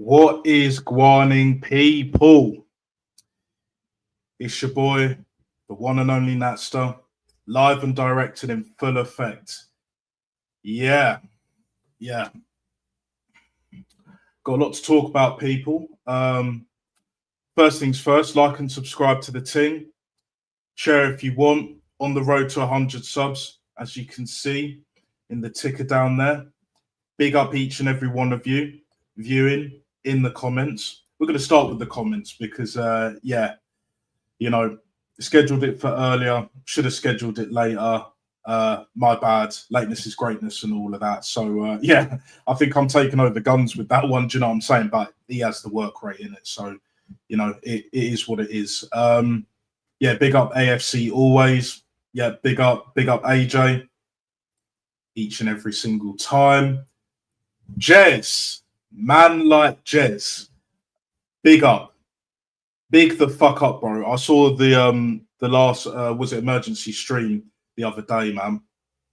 What is guaning people? It's your boy, the one and only Natster, live and directed in full effect. Yeah, yeah. Got a lot to talk about, people. First things first, like and subscribe to the team. Share if you want. On the road to 100 subs, as you can see in the ticker down there. Big up each and every one of you viewing in the comments. We're going to start with the comments because, scheduled it for earlier, should have scheduled it later. My bad. Lateness is greatness and all of that. So, I think I'm taking over the guns with that one. Do you know what I'm saying? But he has the work rate in it. So, it is what it is. Big up AFC always. Yeah, big up AJ each and every single time. Jez, man like Jez, big up, big the fuck up, bro. I saw the last was it emergency stream the other day, man.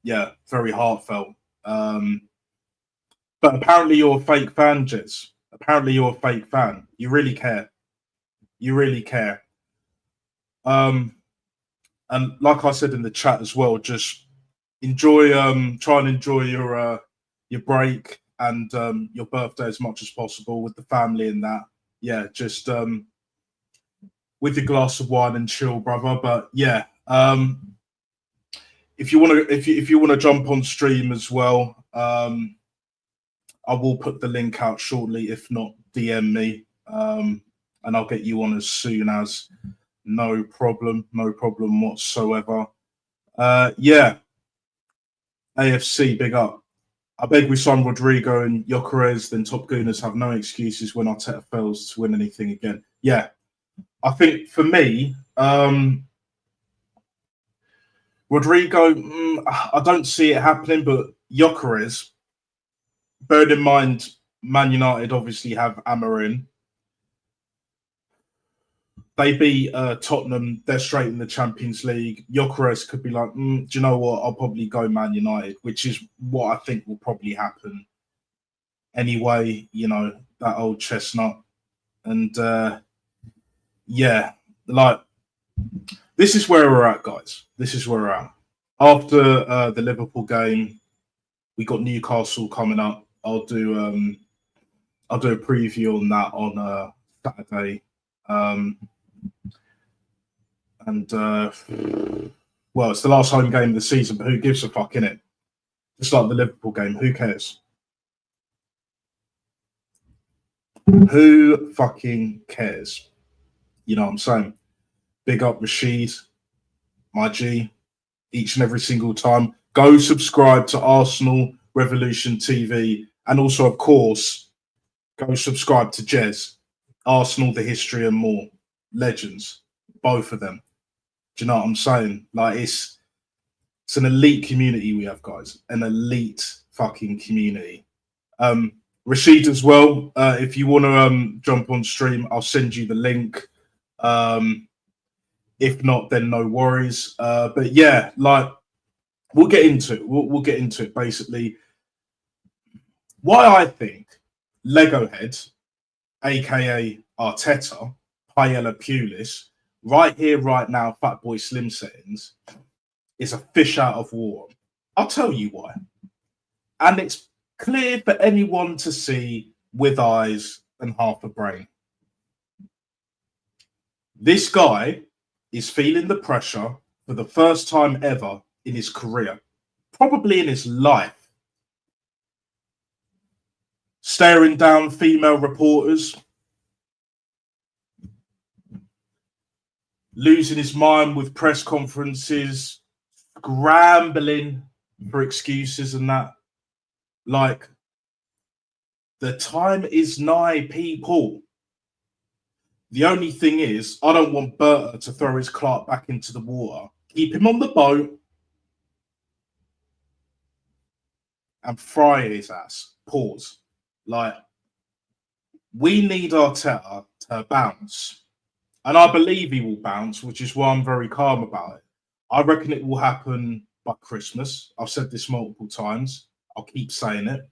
Yeah, very heartfelt. But apparently you're a fake fan, Jez. Apparently you're a fake fan. You really care. You really care. And like I said in the chat as well, just enjoy. Try and enjoy your break and your birthday as much as possible with the family and that. Yeah, just with your glass of wine and chill, brother. But yeah, if you want to jump on stream as well, I will put the link out shortly. If not, DM me, and I'll get you on as soon as. No problem whatsoever. AFC, big up. I beg we sign Rodrigo and Gyökeres, then Top Gooners have no excuses when Arteta fails to win anything again. Yeah, I think for me, Rodrigo, I don't see it happening, but Gyökeres, bearing in mind, Man United obviously have Amarin. They beat Tottenham, they're straight in the Champions League. Gyökeres could be like, do you know what? I'll probably go Man United, which is what I think will probably happen. Anyway, that old chestnut. And this is where we're at, guys. This is where we're at. After the Liverpool game, we got Newcastle coming up. I'll do a preview on that on Saturday. It's the last home game of the season, but who gives a fuck, innit? Just like the Liverpool game, who cares? Who fucking cares? You know what I'm saying? Big up Rashid, my G, each and every single time. Go subscribe to Arsenal Revolution TV. And also, of course, go subscribe to Jez. Arsenal, the history and more. Legends. Both of them. Do you know what I'm saying? Like, it's an elite community we have, guys. An elite fucking community. Rashid as well. If you want to jump on stream, I'll send you the link. If not, then no worries. But yeah, like, we'll get into it. We'll get into it, basically. Why I think Legohead, a.k.a. Arteta, Paella Pulis, right here, right now, Fatboy Slim settings, is a fish out of water. I'll tell you why. And it's clear for anyone to see with eyes and half a brain. This guy is feeling the pressure for the first time ever in his career, probably in his life. Staring down female reporters, losing his mind with press conferences, scrambling for excuses and that. Like, the time is nigh, people. The only thing is, I don't want Berta to throw his Clark back into the water. Keep him on the boat and fry his ass. Pause. Like, we need Arteta to bounce. And I believe he will bounce, which is why I'm very calm about it. I reckon it will happen by Christmas. I've said this multiple times. I'll keep saying it.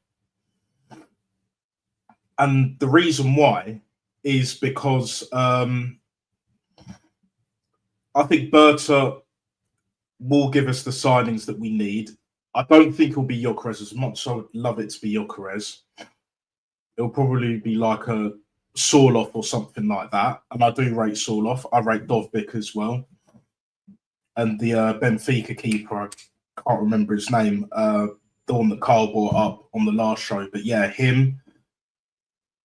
And the reason why is because I think Berta will give us the signings that we need. I don't think it'll be Gyökeres as much as I would love it to be Gyökeres. It'll probably be like a Sorloth or something like that. And I do rate Sorloth. I rate Dovbyk as well. And the Benfica keeper, I can't remember his name, the one that Carl brought up on the last show. But yeah, him.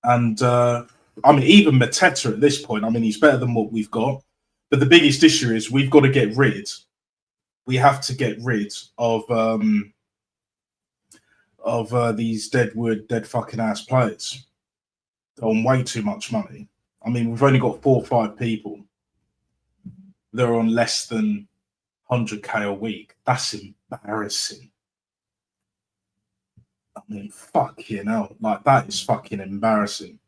And I mean, even Mateta at this point, I mean, he's better than what we've got. But the biggest issue is we've got to get rid. We have to get rid of these dead fucking ass players. They're on way too much money. I mean, we've only got 4 or 5 people. They're on less than 100k a week. That's embarrassing. I mean, fuck you know, like that is fucking embarrassing.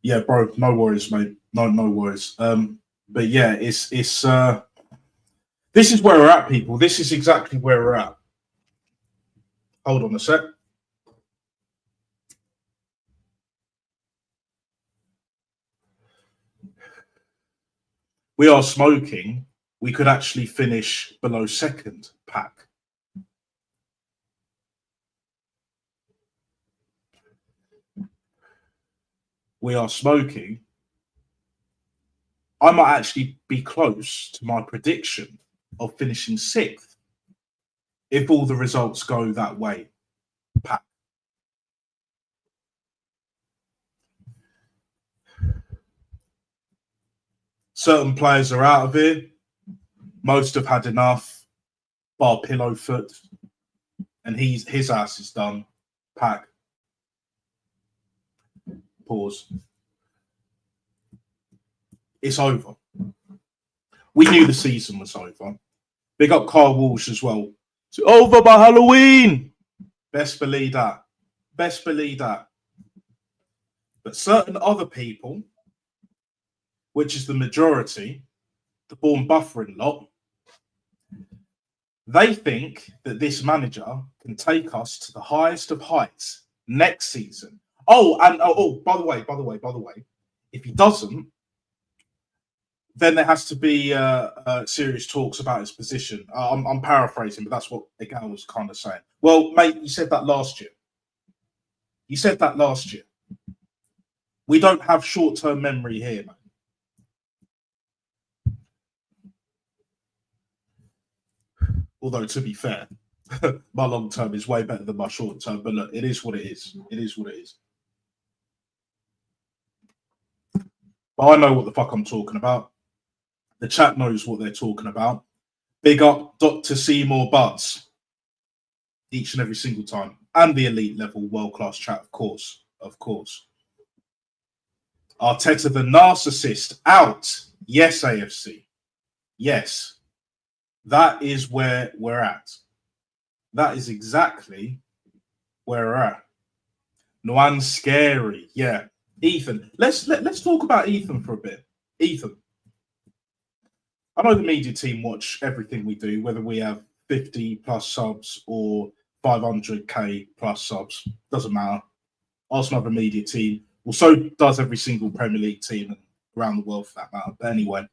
Yeah, bro, no worries, mate. No worries. But yeah, it's this is where we're at, people. This is exactly where we're at. Hold on a sec. We are smoking. We could actually finish below second pack. We are smoking. I might actually be close to my prediction of finishing 6th if all the results go that way. Pack. Certain players are out of here. Most have had enough, bar Pillowfoot, and his ass is done. Pack. Pause. It's over. We knew the season was over. Big up Carl Walsh as well. It's over by Halloween. Best believe that. Best believe that. But certain other people, which is the majority, the born buffering lot, they think that this manager can take us to the highest of heights next season. Oh, and by the way, if he doesn't, then there has to be serious talks about his position. I'm paraphrasing, but that's what Egal was kind of saying. Well, mate, you said that last year. We don't have short-term memory here, mate. Although, to be fair, my long-term is way better than my short-term. But look, it is what it is. It is what it is. But I know what the fuck I'm talking about. The chat knows what they're talking about. Big up Dr. Seymour Butts each and every single time. And the elite level world-class chat, of course. Of course. Arteta the narcissist out. Yes, AFC. Yes. That is where we're at. That is exactly where we're at. Noan scary. Yeah. Ethan. Let's talk about Ethan for a bit. Ethan. I know the media team watch everything we do, whether we have 50 plus subs or 500k plus subs. Doesn't matter. Arsenal have a media team. Well, so does every single Premier League team around the world for that matter. But anyway,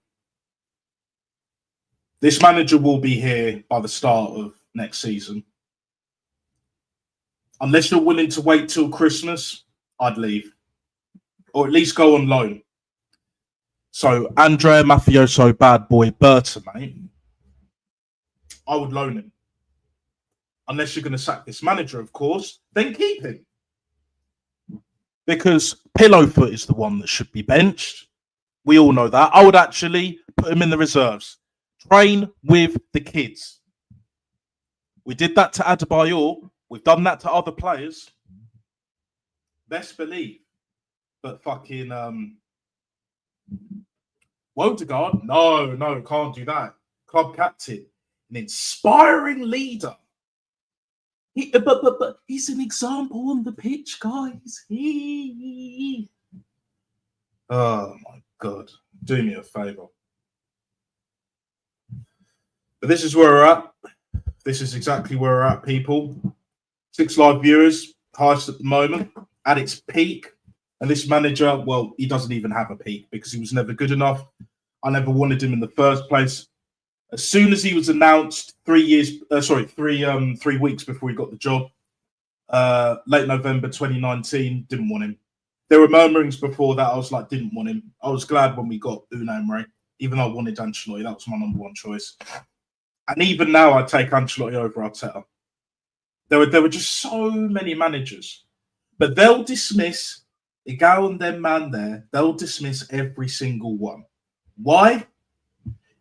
this manager will be here by the start of next season. Unless you're willing to wait till Christmas, I'd leave. Or at least go on loan. So, Andrea Mafioso, bad boy, Berta, mate. I would loan him. Unless you're going to sack this manager, of course, then keep him. Because Pillowfoot is the one that should be benched. We all know that. I would actually put him in the reserves. Train with the kids. We did that to Adebayor. We've done that to other players. Best believe. But fucking Wodegaard, no, can't do that. Club captain, an inspiring leader. But he's an example on the pitch, guys. Oh my God, do me a favor. But this is where we're at. This is exactly where we're at, people. 6 live viewers, highest at the moment. at its peak. And this manager, well, he doesn't even have a peak because he was never good enough. I never wanted him in the first place. As soon as he was announced, 3 weeks before he got the job, late November 2019, didn't want him. There were murmurings before that. I was like, didn't want him. I was glad when we got Unai Emery, even though I wanted Ancelotti. That was my number one choice. And even now, I'd take Ancelotti over Arteta. There were just so many managers. But they'll dismiss, Igal and them man there, they'll dismiss every single one. Why?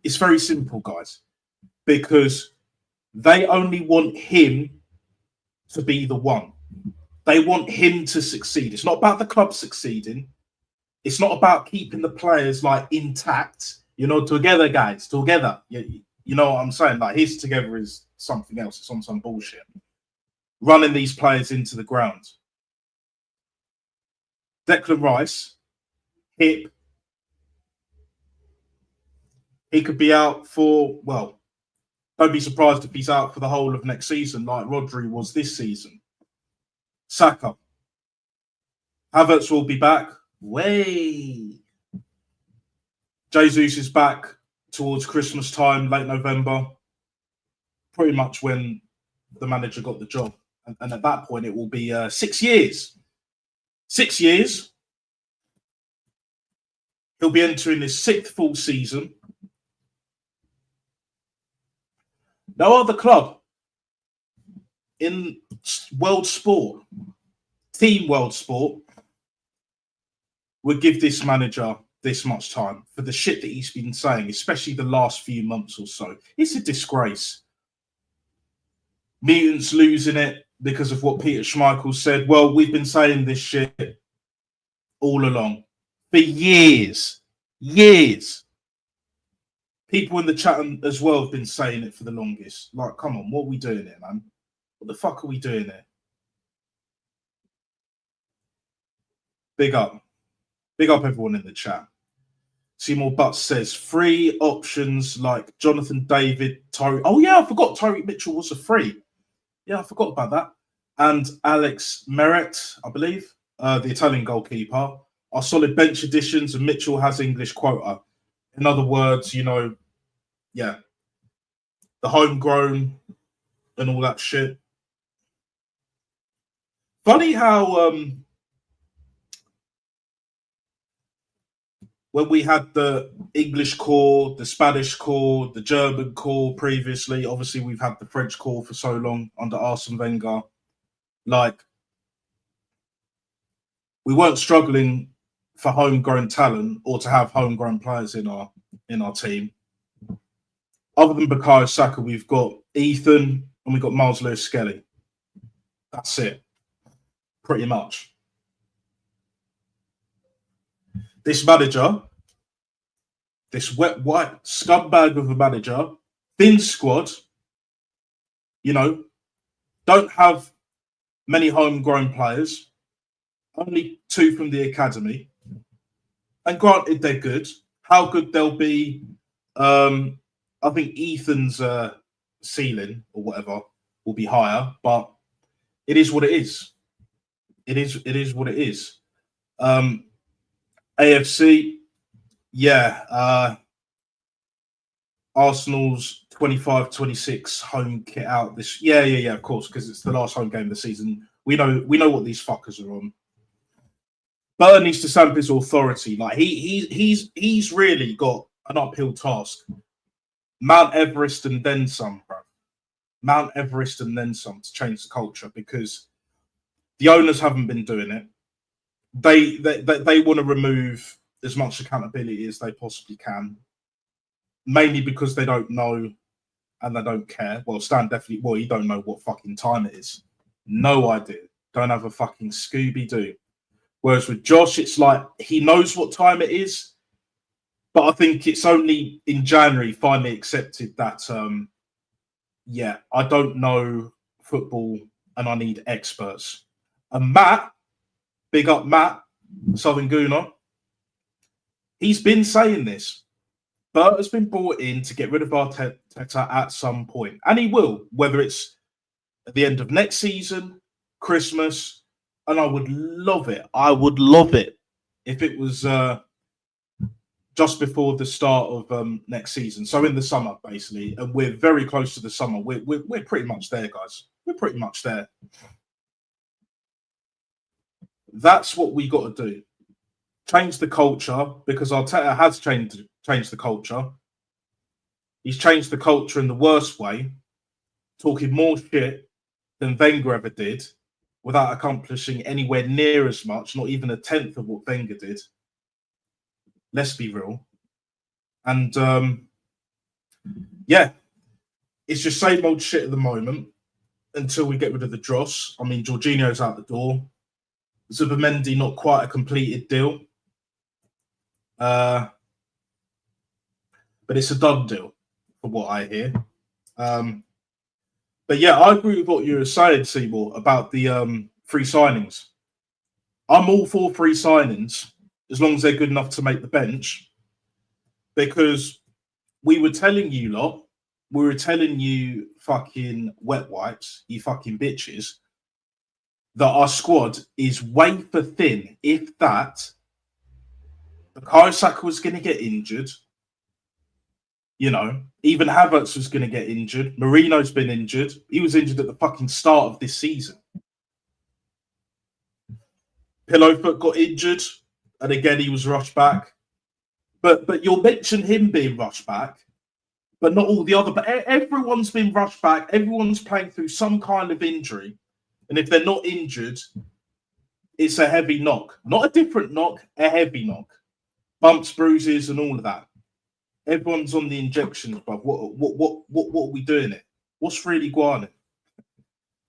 It's very simple, guys. Because they only want him to be the one. They want him to succeed. It's not about the club succeeding. It's not about keeping the players like intact. You know, together, guys, together. You know what I'm saying? Like his together is something else. It's on some bullshit. Running these players into the ground. Declan Rice, hip. He could be out for, well, don't be surprised if he's out for the whole of next season, like Rodri was this season. Saka. Havertz will be back. Way. Jesus is back towards Christmas time, late November. Pretty much when the manager got the job. And at that point, it will be 6 years. 6 years. He'll be entering his 6th full season. No other club in world sport, team world sport, would give this manager this much time for the shit that he's been saying, especially the last few months or so. It's a disgrace. Mutants losing it because of what Peter Schmeichel said. Well, we've been saying this shit all along for years. Years. People in the chat as well have been saying it for the longest. Like, come on, what are we doing here, man? What the fuck are we doing here? Big up. Big up everyone in the chat. Seymour Butts says, 3 options like Jonathan David, Tyreek. Oh, yeah, I forgot Tyreek Mitchell was a free. Yeah, I forgot about that. And Alex Meret, I believe, the Italian goalkeeper, are solid bench additions, and Mitchell has English quota. In other words, you know, yeah, the homegrown and all that shit. Funny how when we had the English core, the Spanish core, the German core previously, obviously we've had the French core for so long under Arsene Wenger. Like, we weren't struggling for homegrown talent or to have homegrown players in our team. Other than Bukayo Saka, we've got Ethan and we've got Miles Lewis-Skelly. That's it, pretty much. This manager, this wet white scumbag of a manager, thin squad, you know, don't have many homegrown players, only 2 from the academy. And granted, they're good. How good they'll be, I think Ethan's ceiling or whatever will be higher, but it is what it is. It is what it is. AFC, yeah. Arsenal's 25-26 home kit out this. Yeah, of course, because it's the last home game of the season. We know what these fuckers are on. Burn needs to stamp his authority. Like he's really got an uphill task. Mount Everest and then some, bro. Mount Everest and then some to change the culture, because the owners haven't been doing it. They want to remove as much accountability as they possibly can, mainly because they don't know and they don't care. Well, Stan definitely. Well, you don't know what fucking time it is. No idea. Don't have a fucking Scooby-Doo. Whereas with Josh, it's like he knows what time it is, but I think it's only in January finally accepted that, yeah, I don't know football and I need experts. And Matt, big up Matt, Southern Gooner, he's been saying this. Bert has been brought in to get rid of Arteta at some point, and he will, whether it's at the end of next season, Christmas, and I would love it. I would love it if it was just before the start of next season. So in the summer, basically, and we're very close to the summer. We're pretty much there, guys. We're pretty much there. That's what we got to do. Change the culture, because Arteta has changed the culture. He's changed the culture in the worst way, talking more shit than Wenger ever did, without accomplishing anywhere near as much, not even a tenth of what Wenger did. Let's be real. And yeah, it's just same old shit at the moment until we get rid of the dross. I mean, Jorginho's out the door. Zubimendi, not quite a completed deal. But it's a done deal, for what I hear. But yeah, I agree with what you were saying, Seymour, about the free signings. I'm all for free signings, as long as they're good enough to make the bench. Because we were telling you lot, we were telling you fucking wet wipes, you fucking bitches, that our squad is wafer thin, if that. Bukayo Saka was going to get injured. You know, even Havertz was going to get injured. Marino's been injured. He was injured at the fucking start of this season. Pillowfoot got injured, and again he was rushed back. But you'll mention him being rushed back, but not all the other. But everyone's been rushed back. Everyone's playing through some kind of injury, and if they're not injured, it's a heavy knock. Not a different knock, a heavy knock. Bumps, bruises, and all of that. Everyone's on the injections, bruv. What are we doing it? What's really going on?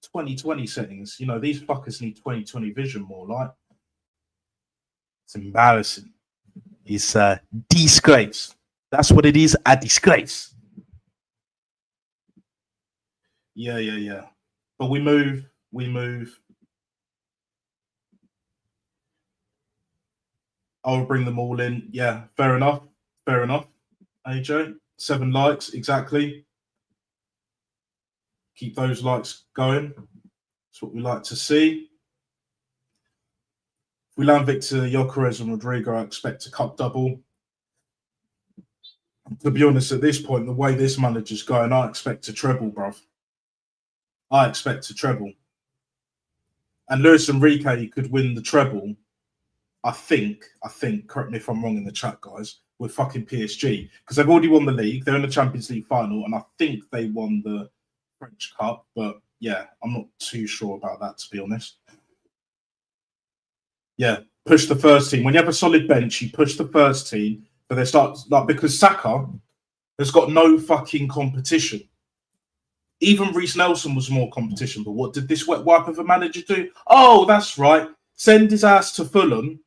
2020 settings. You know, these fuckers need 2020 vision more, like. It's embarrassing. It's a disgrace. That's what it is, a disgrace. Yeah. But we move. I'll bring them all in. Yeah, fair enough. AJ, 7 likes, exactly. Keep those likes going. That's what we like to see. If we land Victor Gyökeres and Rodrigo, I expect a cup double. To be honest, at this point, the way this manager's going, I expect a treble, bruv. I expect a treble. And Luis Enrique could win the treble, I think, correct me if I'm wrong in the chat, guys, with fucking PSG. Because they've already won the league. They're in the Champions League final, and I think they won the French Cup. But yeah, I'm not too sure about that, to be honest. Yeah, push the first team. When you have a solid bench, you push the first team, but they start, like, because Saka has got no fucking competition. Even Reece Nelson was more competition, but what did this wet wipe of a manager do? Oh, that's right. Send his ass to Fulham.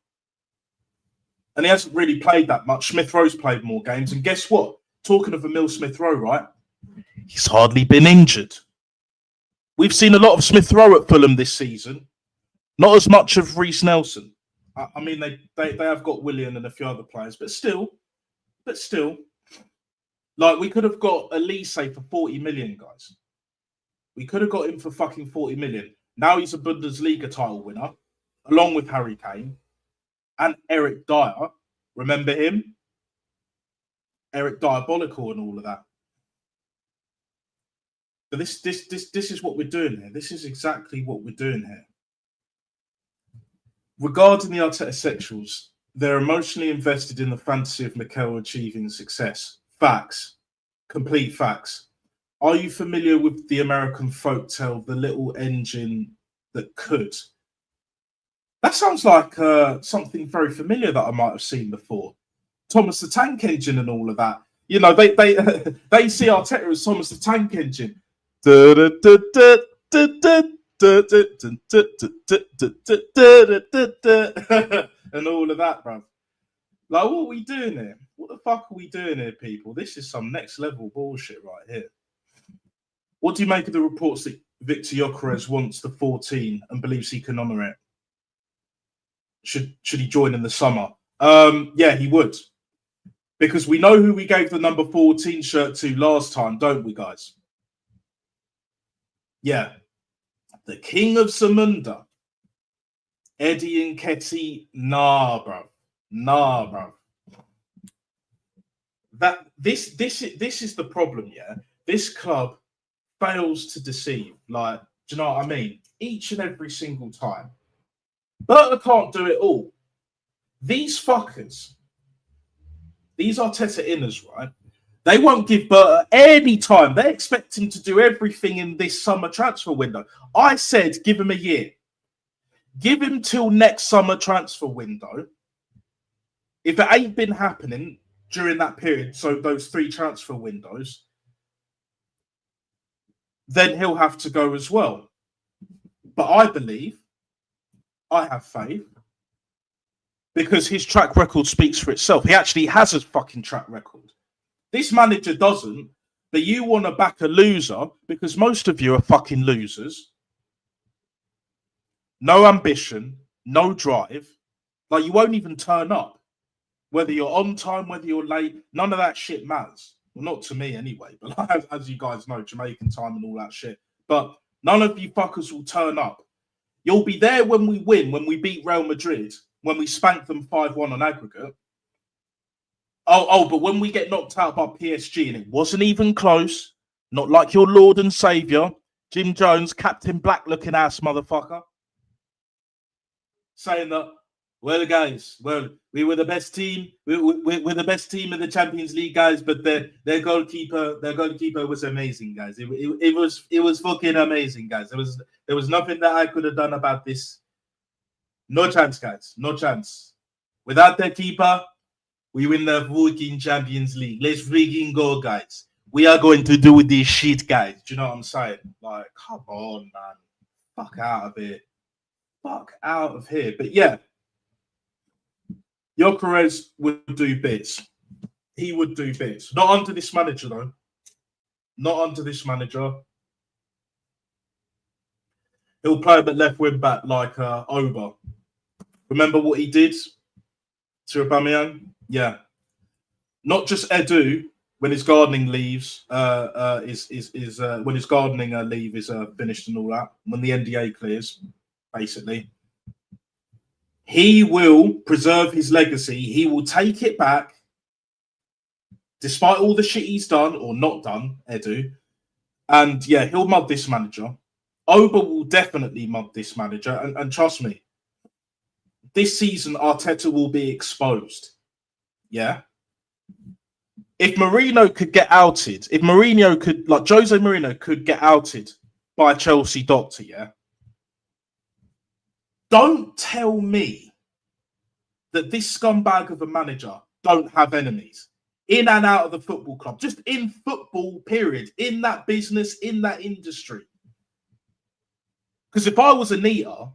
And he hasn't really played that much. Smith Rowe's played more games. And guess what? Talking of Emil Smith Rowe, right? He's hardly been injured. We've seen a lot of Smith Rowe at Fulham this season. Not as much of Reece Nelson. I mean, they have got Willian and a few other players, but still. Like, we could have got Elise for 40 million, guys. We could have got him for fucking 40 million. Now he's a Bundesliga title winner, along with Harry Kane and Eric Dyer. Remember him? Eric Diabolical and all of that. But this is what we're doing here. This is exactly what we're doing here. Regarding the Arteta sexuals, they're emotionally invested in the fantasy of Mikel achieving success. Facts. Complete facts. Are you familiar with the American folktale, The Little Engine That Could? That sounds like something very familiar that I might have seen before. Thomas the Tank Engine and all of that. You know, they see Arteta as Thomas the Tank Engine. And all of that, bruv. Like, what are we doing here? What the fuck are we doing here, people? This is some next level bullshit right here. What do you make of the reports that Victor Gyökeres wants the 14 and believes he can honour it? Should he join in the summer? Yeah, he would. Because we know who we gave the number 14 shirt to last time, don't we, guys? Yeah. The King of Samunda. Eddie and Ketty, nah, bro. Nah, bro. This is the problem, yeah. This club fails to deceive. Like, do you know what I mean? Each and every single time. Berta can't do it all. These fuckers, these Arteta inners, right? They won't give Berta any time. They expect him to do everything in this summer transfer window. I said, give him a year. Give him till next summer transfer window. If it ain't been happening during that period, so those 3 transfer windows, then he'll have to go as well. But I believe, I have faith, because his track record speaks for itself. He actually has a fucking track record. This manager doesn't, but you want to back a loser because most of you are fucking losers. No ambition, no drive. Like, you won't even turn up. Whether you're on time, whether you're late, none of that shit matters. Well, not to me anyway, but like, as you guys know, Jamaican time and all that shit. But none of you fuckers will turn up. You'll be there when we win, when we beat Real Madrid, when we spank them 5-1 on aggregate. But when we get knocked out by PSG, and it wasn't even close, not like your Lord and Saviour, Jim Jones, Captain Black looking ass motherfucker, saying that, well, guys, we were the best team. We're the best team in the Champions League, guys. But their goalkeeper was amazing, guys. It was fucking amazing, guys. There was nothing that I could have done about this. No chance, guys. No chance. Without their keeper, we win the fucking Champions League. Let's freaking go, guys. We are going to do this shit, guys. Do you know what I'm saying? Like, come on, man. Fuck out of here. Fuck out of here. But yeah, Gyökeres would do bits. He would do bits. Not under this manager, though. Not under this manager. He'll play a bit left wing back like Oba. Remember what he did to Aubameyang? Yeah. Not just Edu when his gardening leaves when his gardening leave is finished and all that. When the NDA clears, basically. He will preserve his legacy. He will take it back, despite all the shit he's done or not done, Edu. And yeah, he'll mud this manager. Oba will definitely mud this manager. And trust me, this season, Arteta will be exposed. Yeah. If Mourinho could get outed, if Mourinho could, like Jose Mourinho could get outed by a Chelsea doctor, yeah. Don't tell me that this scumbag of a manager don't have enemies in and out of the football club, just in football, period, in that business, in that industry. Because if I was Anita,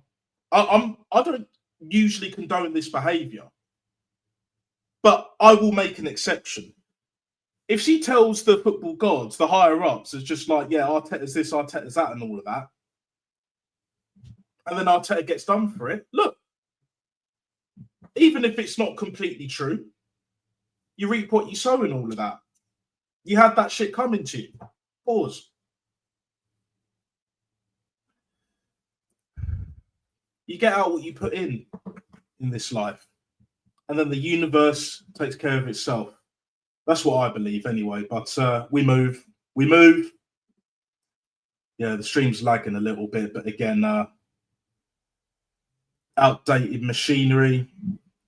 I don't usually condone this behaviour, but I will make an exception. If she tells the football gods, the higher ups, it's just like, yeah, Arteta's this, Arteta's that, and all of that, and then Arteta gets done for it. Look, even if it's not completely true, you reap what you sow in all of that. You had that shit coming to you. Pause. You get out what you put in this life. And then the universe takes care of itself. That's what I believe anyway. But we move. Yeah, the stream's lagging a little bit. But again, outdated machinery.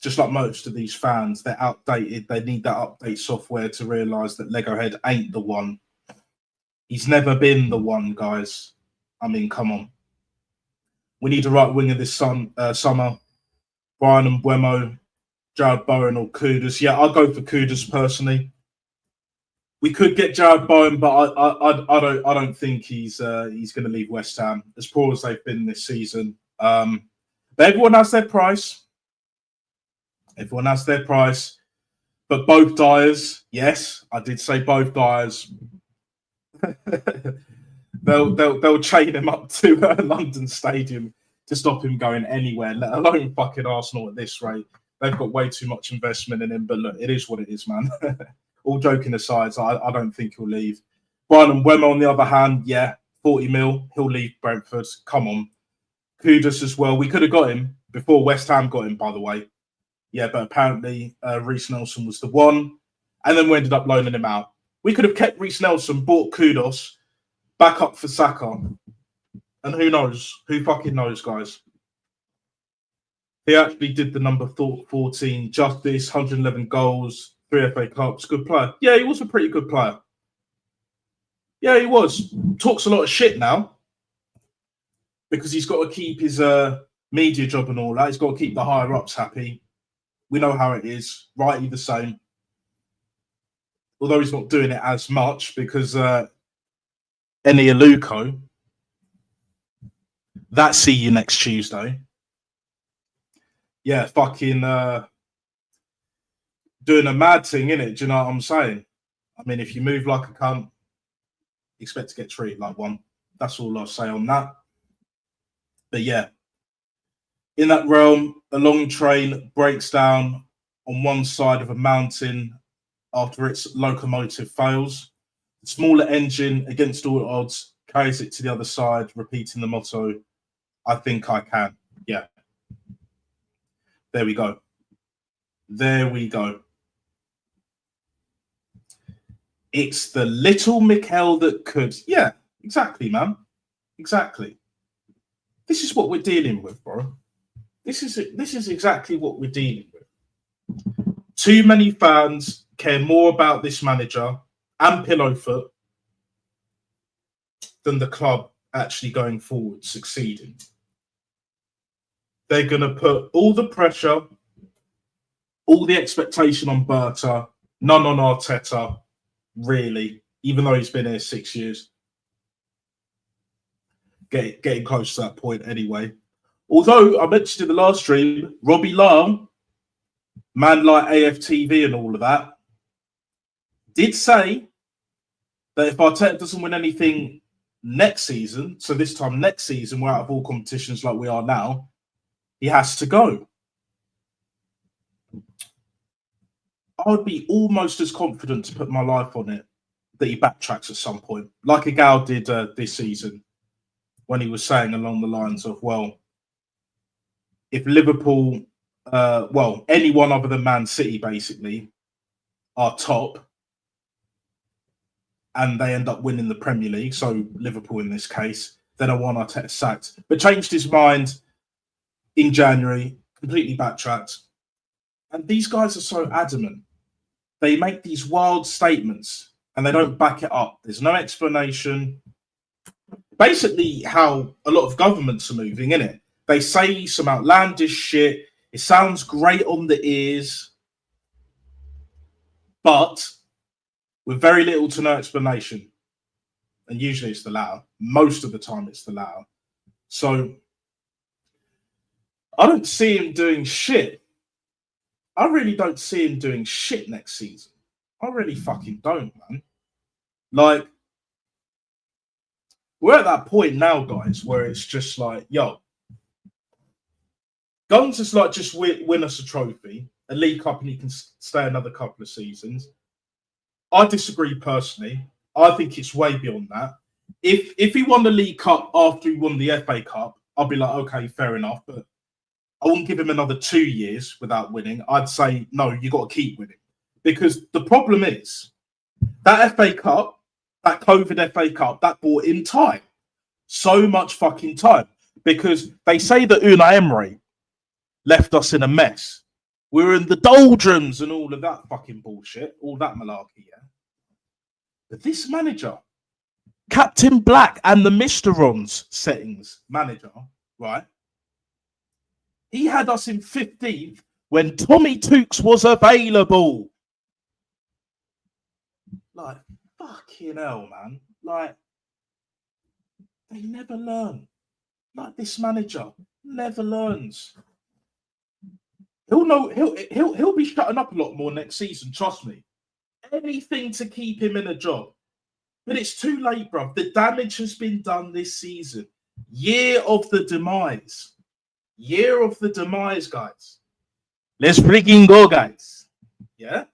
Just like most of these fans, they're outdated. They need that update software to realise that Legohead ain't the one. He's never been the one, guys. I mean, come on. We need a right winger this summer. Brian and Buemo, Jared Bowen or Kudus. Yeah, I'll go for Kudus personally. We could get Jared Bowen, but I don't think he's going to leave West Ham as poor as they've been this season. But everyone has their price. Everyone has their price. But both Dyers, yes, I did say both Dyers. They'll chain him up to London Stadium to stop him going anywhere, let alone fucking Arsenal at this rate. They've got way too much investment in him, but look, it is what it is, man. All joking aside, I don't think he'll leave. Brian Mbeumo, on the other hand, yeah, 40 mil, he'll leave Brentford. Come on. Kudus as well. We could have got him. before West Ham got him, by the way. Yeah, but apparently Reece Nelson was the one, and then we ended up loaning him out. We could have kept Reece Nelson, bought Kudos, back up for Saka, and who knows? Who fucking knows, guys? He actually did the number 14 justice, 111 goals, 3 FA Cups. Good player. Yeah, he was a pretty good player. Yeah, he was. Talks a lot of shit now because he's got to keep his media job and all that. He's got to keep the higher ups happy. We know how it is. Rightly the same. Although he's not doing it as much because Eni Aluko, that see you next Tuesday. Yeah, fucking doing a mad thing, innit? Do you know what I'm saying? I mean, if you move like a cunt, expect to get treated like one. That's all I'll say on that. But yeah, in that realm, a long train breaks down on one side of a mountain after its locomotive fails. The smaller engine, against all odds, carries it to the other side, repeating the motto, I think I can. Yeah. There we go. There we go. It's the little Mikel that could. Yeah, exactly, man. Exactly. This is what we're dealing with, bro. This is exactly what we're dealing with. Too many fans care more about this manager and Pillowfoot than the club actually going forward, succeeding. They're going to put all the pressure, all the expectation on Berta, none on Arteta, really, even though he's been here 6 years. Getting close to that point anyway. Although I mentioned in the last stream, Robbie Lyle, man like AFTV and all of that, did say that if Arteta doesn't win anything next season, so this time next season we're out of all competitions like we are now, he has to go. I would be almost as confident to put my life on it that he backtracks at some point, like a gal did this season when he was saying along the lines of, well, if Liverpool, anyone other than Man City basically are top and they end up winning the Premier League, so Liverpool in this case, then I want Arteta sacked. But changed his mind in January, completely backtracked. And these guys are so adamant. They make these wild statements and they don't back it up. There's no explanation. Basically, how a lot of governments are moving, innit? They say some outlandish shit. It sounds great on the ears, but with very little to no explanation. And usually it's the latter. Most of the time it's the latter. So I don't see him doing shit. I really don't see him doing shit next season. I really fucking don't, man. Like, we're at that point now, guys, where it's just like, yo, Guns is like, just win us a trophy, a League Cup, and he can stay another couple of seasons. I disagree personally. I think it's way beyond that. If he won the League Cup after he won the FA Cup, I'll be like, okay, fair enough. But I wouldn't give him another 2 years without winning. I'd say, no, you got to keep winning. Because the problem is, that FA Cup, that COVID FA Cup, that bought him time. So much fucking time. Because they say that Unai Emery left us in a mess. We were in the doldrums and all of that fucking bullshit. All that malarkey, yeah? But this manager, Captain Black and the Mr. Ron's settings manager, right? He had us in 15th when Tommy Tooks was available. Like, fucking hell, man. Like, they never learn. Like, this manager never learns. He'll be shutting up a lot more next season, trust me. Anything to keep him in a job. But it's too late, bruv. The damage has been done this season. Year of the demise. Year of the demise, guys. Let's freaking go, guys. Yeah?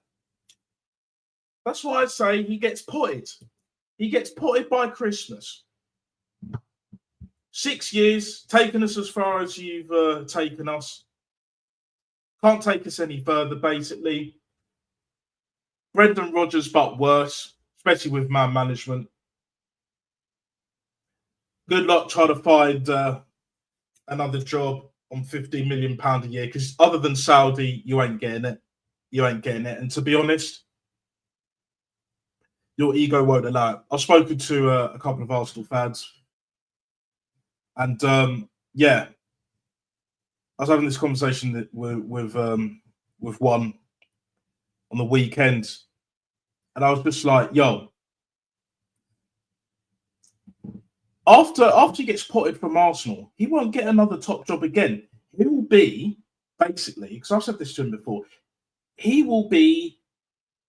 That's why I say he gets potted. He gets potted by Christmas. 6 years, taken us as far as you've taken us. Can't take us any further, basically. Brendan Rodgers, but worse, especially with man management. Good luck trying to find another job on £15 million a year, because other than Saudi, you ain't getting it. You ain't getting it. And to be honest, your ego won't allow it. I've spoken to a couple of Arsenal fans, and yeah, I was having this conversation with one on the weekend, and I was just like, yo, after he gets potted from Arsenal, he won't get another top job again. He'll be, basically, because I've said this to him before, he will be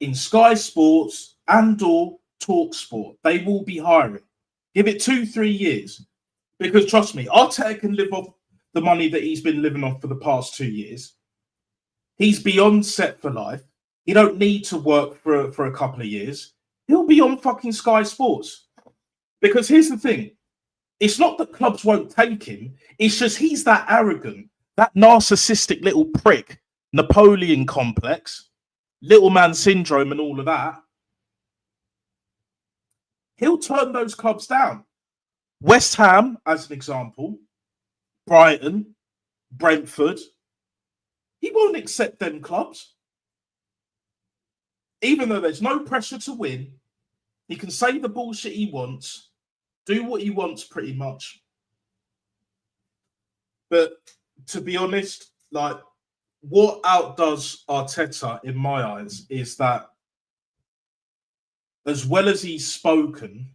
in Sky Sports and/or Talk Sport. They will be hiring. Give it 2-3 years. Because trust me, Arteta can live off the money that he's been living off for the past 2 years. He's beyond set for life. He don't need to work for a couple of years. He'll be on fucking Sky Sports. Because here's the thing. It's not that clubs won't take him. It's just he's that arrogant, that narcissistic little prick, Napoleon complex, little man syndrome and all of that. He'll turn those clubs down. West Ham, as an example, Brighton, Brentford, he won't accept them clubs. Even though there's no pressure to win, he can say the bullshit he wants, do what he wants pretty much. But to be honest, like, what outdoes Arteta in my eyes is that as well as he's spoken,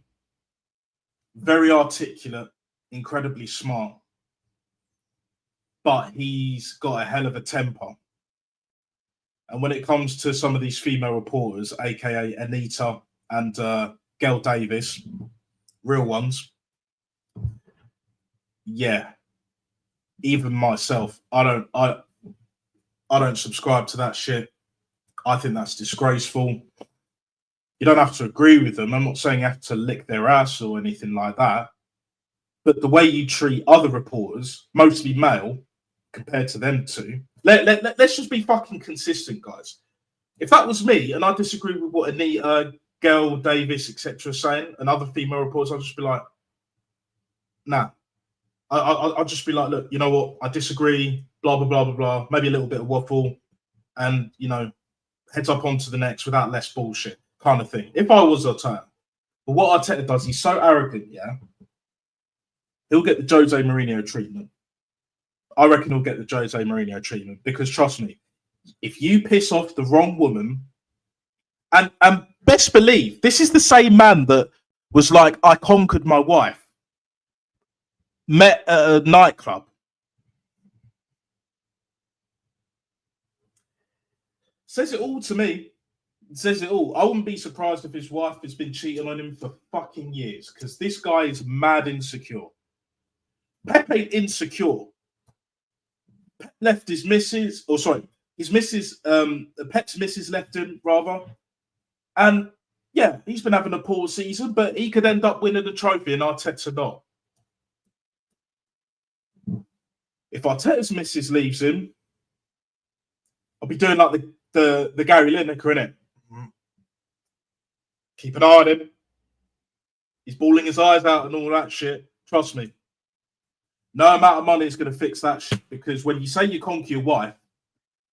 very articulate, incredibly smart, but he's got a hell of a temper. And when it comes to some of these female reporters, aka Anita and Gail Davis, real ones, yeah, even myself, I don't subscribe to that shit. I think that's disgraceful. You don't have to agree with them. I'm not saying you have to lick their ass or anything like that. But the way you treat other reporters, mostly male, compared to them two, let's just be fucking consistent, guys. If that was me and I disagree with what Anita, Gail Davis, etc. are saying, and other female reporters, I'll just be like, nah. I'll just be like, look, you know what? I disagree, blah, blah, blah, blah, blah. Maybe a little bit of waffle and, you know, heads up onto the next without less bullshit kind of thing. If I was Arteta. But what Arteta does, he's so arrogant, yeah? He'll get the Jose Mourinho treatment. I reckon he'll get the Jose Mourinho treatment because, trust me, if you piss off the wrong woman, and best believe, this is the same man that was like, I conquered my wife, met at a nightclub. Says it all to me. It says it all. I wouldn't be surprised if his wife has been cheating on him for fucking years because this guy is mad insecure. Pep ain't insecure. Pep left his missus, or sorry, his missus, Pep's missus left him, rather. And yeah, he's been having a poor season, but he could end up winning the trophy and Arteta not. If Arteta's missus leaves him, I'll be doing like the Gary Lineker, innit? Keep an eye on him. He's bawling his eyes out and all that shit. Trust me. No amount of money is going to fix that shit because when you say you conquer your wife,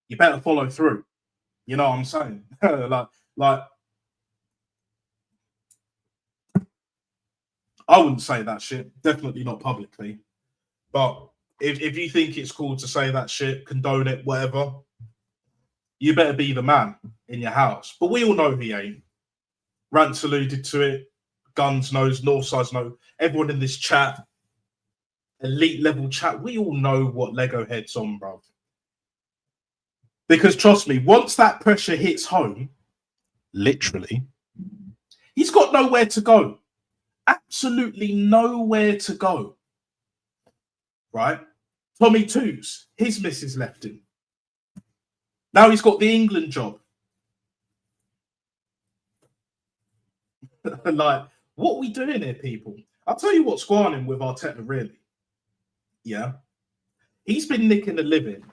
you better follow through. You know what I'm saying? like, I wouldn't say that shit. Definitely not publicly. But if you think it's cool to say that shit, condone it, whatever, you better be the man in your house. But we all know he ain't. Rants alluded to it. Guns knows, Northside's know. Everyone in this chat, elite level chat, we all know what Legohead's on, bro. Because trust me, once that pressure hits home, literally, he's got nowhere to go. Absolutely nowhere to go. Right? Tommy Twos, his missus left him. Now he's got the England job. Like, what are we doing here, people? I'll tell you what's going on with Arteta, really. yeah, he's been nicking a living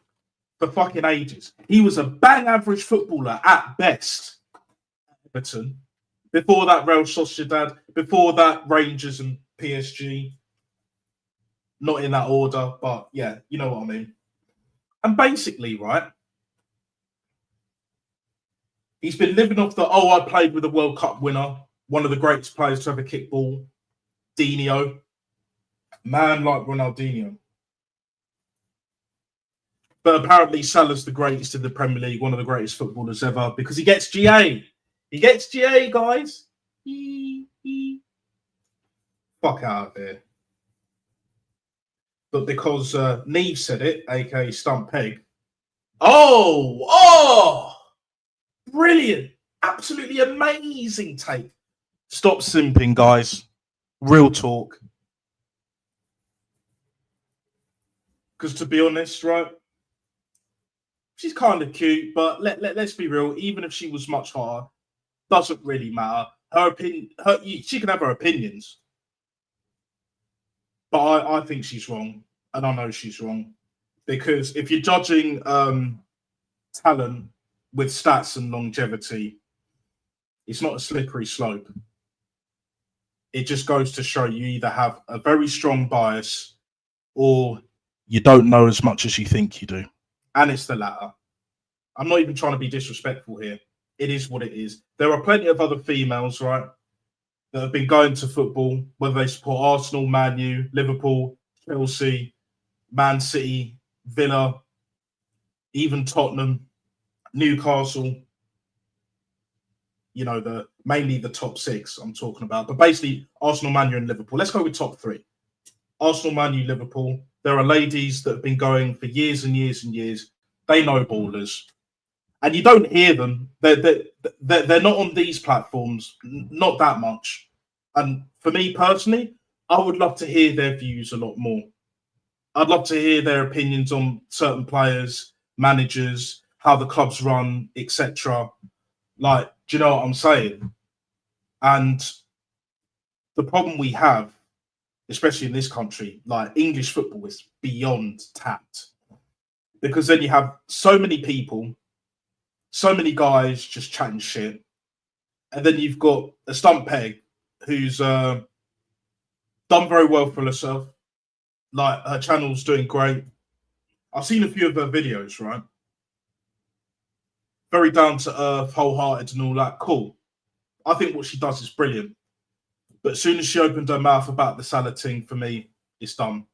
for fucking ages. He was a bang average footballer at best. Everton. Before that, Real Sociedad. Before that, Rangers and PSG. Not in that order, but yeah, you know what I mean. And basically, right, he's been living off the, I played with a World Cup winner, one of the greatest players to ever kick ball, Dino. Man like Ronaldinho. But apparently Salah's the greatest in the Premier League, one of the greatest footballers ever, because he gets GA. He gets GA, guys. Fuck out of here. But because Neve said it, aka Stump Peg. Oh, brilliant. Absolutely amazing take. Stop simping, guys. Real talk. Because to be honest, right, she's kind of cute, but let's be real. Even if she was much hotter, doesn't really matter. Her opinion, she can have her opinions, but I think she's wrong, and I know she's wrong, because if you're judging talent with stats and longevity, it's not a slippery slope. It just goes to show you either have a very strong bias or you don't know as much as you think you do. And it's the latter. I'm not even trying to be disrespectful here. It is what it is. There are plenty of other females, right, that have been going to football, whether they support Arsenal, Man U, Liverpool, Chelsea, Man City, Villa, even Tottenham, Newcastle. You know, mainly the top six I'm talking about. But basically, Arsenal, Man U, and Liverpool. Let's go with top three. Arsenal, Man U, Liverpool. There are ladies that have been going for years and years and years. They know ballers. And you don't hear them. They're not on these platforms, not that much. And for me personally, I would love to hear their views a lot more. I'd love to hear their opinions on certain players, managers, how the clubs run, etc. Like, do you know what I'm saying? And the problem we have, especially in this country, like English football is beyond tapped. Because then you have so many people, so many guys just chatting shit. And then you've got a Stump Peg who's done very well for herself. Like, her channel's doing great. I've seen a few of her videos, right? Very down to earth, wholehearted and all that. Cool. I think what she does is brilliant. But as soon as she opened her mouth about the Salah thing, for me, it's done.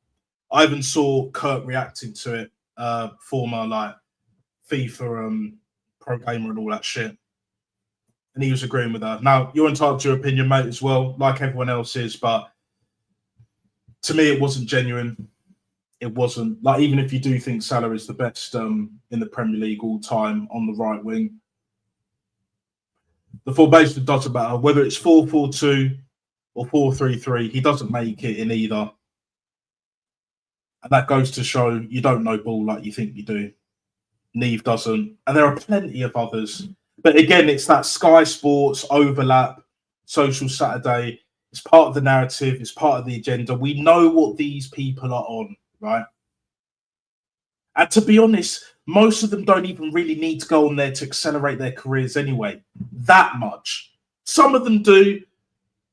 I even saw Kurt reacting to it, former like FIFA pro gamer and all that shit. And he was agreeing with her. Now, you're entitled to your opinion, mate, as well, like everyone else is. But to me, it wasn't genuine. It wasn't. Like, even if you do think Salah is the best in the Premier League all time on the right wing, the formation doesn't matter. Whether it's 4-4-2 or 4-3-3, he doesn't make it in either. And that goes to show you don't know ball like you think you do. Neve doesn't. And there are plenty of others. But again, it's that Sky Sports overlap, Social Saturday. It's part of the narrative. It's part of the agenda. We know what these people are on, right? And to be honest, most of them don't even really need to go on there to accelerate their careers anyway. That much. Some of them do,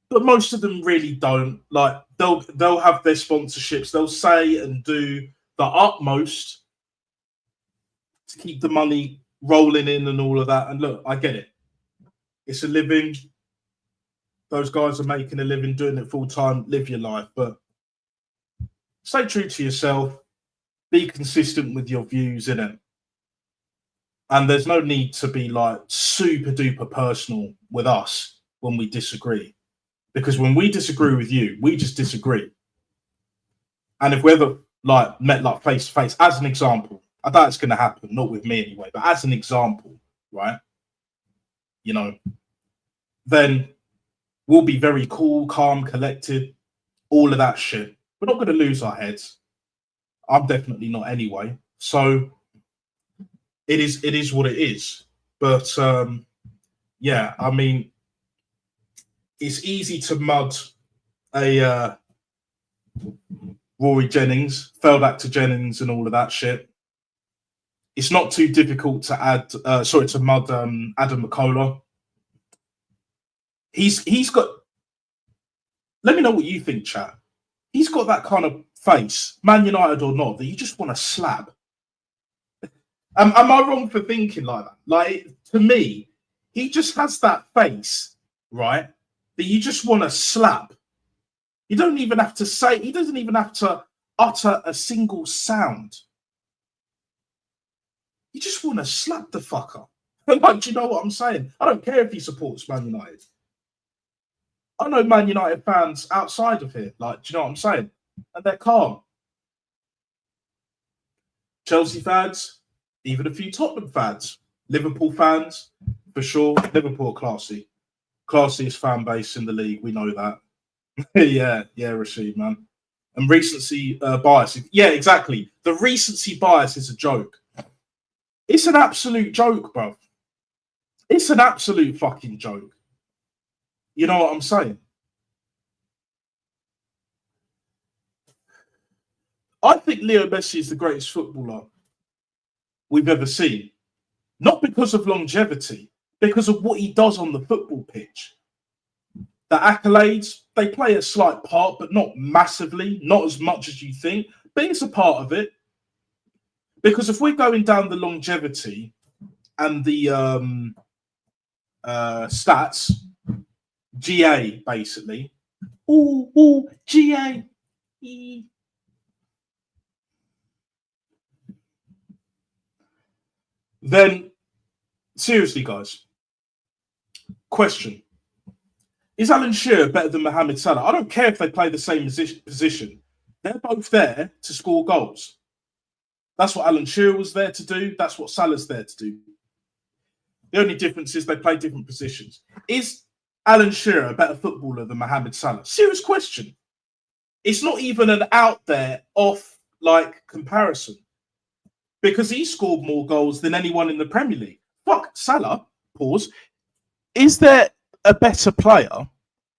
but most of them really don't. Like, they'll have their sponsorships. They'll say and do the utmost to keep the money rolling in and all of that. And look, I get it. It's a living. Those guys are making a living doing it full time. Live your life, but stay true to yourself. Be consistent with your views, innit? And there's no need to be like super duper personal with us when we disagree. Because when we disagree with you, we just disagree. And if we ever like met like face to face, as an example, I doubt it's going to happen, not with me anyway, but as an example, right? You know, then we'll be very cool, calm, collected, all of that shit. We're not going to lose our heads. I'm definitely not anyway. So it is what it is. But yeah, I mean, it's easy to mud a Rory Jennings, fell back to Jennings and all of that shit. It's not too difficult to add, to mud Adam McCullough. He's got, let me know what you think, chat. He's got that kind of face, Man United or not, that you just want to slap. Am I wrong for thinking like that? Like, to me, he just has that face, right, that you just want to slap. You don't even have to say, he doesn't even have to utter a single sound. You just want to slap the fucker. Like, do you know what I'm saying? I don't care if he supports Man United. I know Man United fans outside of here. Like, do you know what I'm saying? And they're calm. Chelsea fans, even a few Tottenham fans, Liverpool fans, for sure. Liverpool classy. Classiest fan base in the league. We know that. yeah, Rashid, man. And recency bias. Yeah, exactly. The recency bias is a joke. It's an absolute joke, bro. It's an absolute fucking joke. You know what I'm saying? I think Leo Messi is the greatest footballer we've ever seen. Not because of longevity, because of what he does on the football pitch. The accolades, they play a slight part, but not massively, not as much as you think, but it's a part of it. Because if we're going down the longevity and the stats, GA basically. GA. Then, seriously, guys, question. Is Alan Shearer better than Mohamed Salah? I don't care if they play the same position. They're both there to score goals. That's what Alan Shearer was there to do. That's what Salah's there to do. The only difference is they play different positions. Is Alan Shearer a better footballer than Mohamed Salah? Serious question. It's not even an out there off like comparison because he scored more goals than anyone in the Premier League. Fuck Salah. Pause. Is there a better player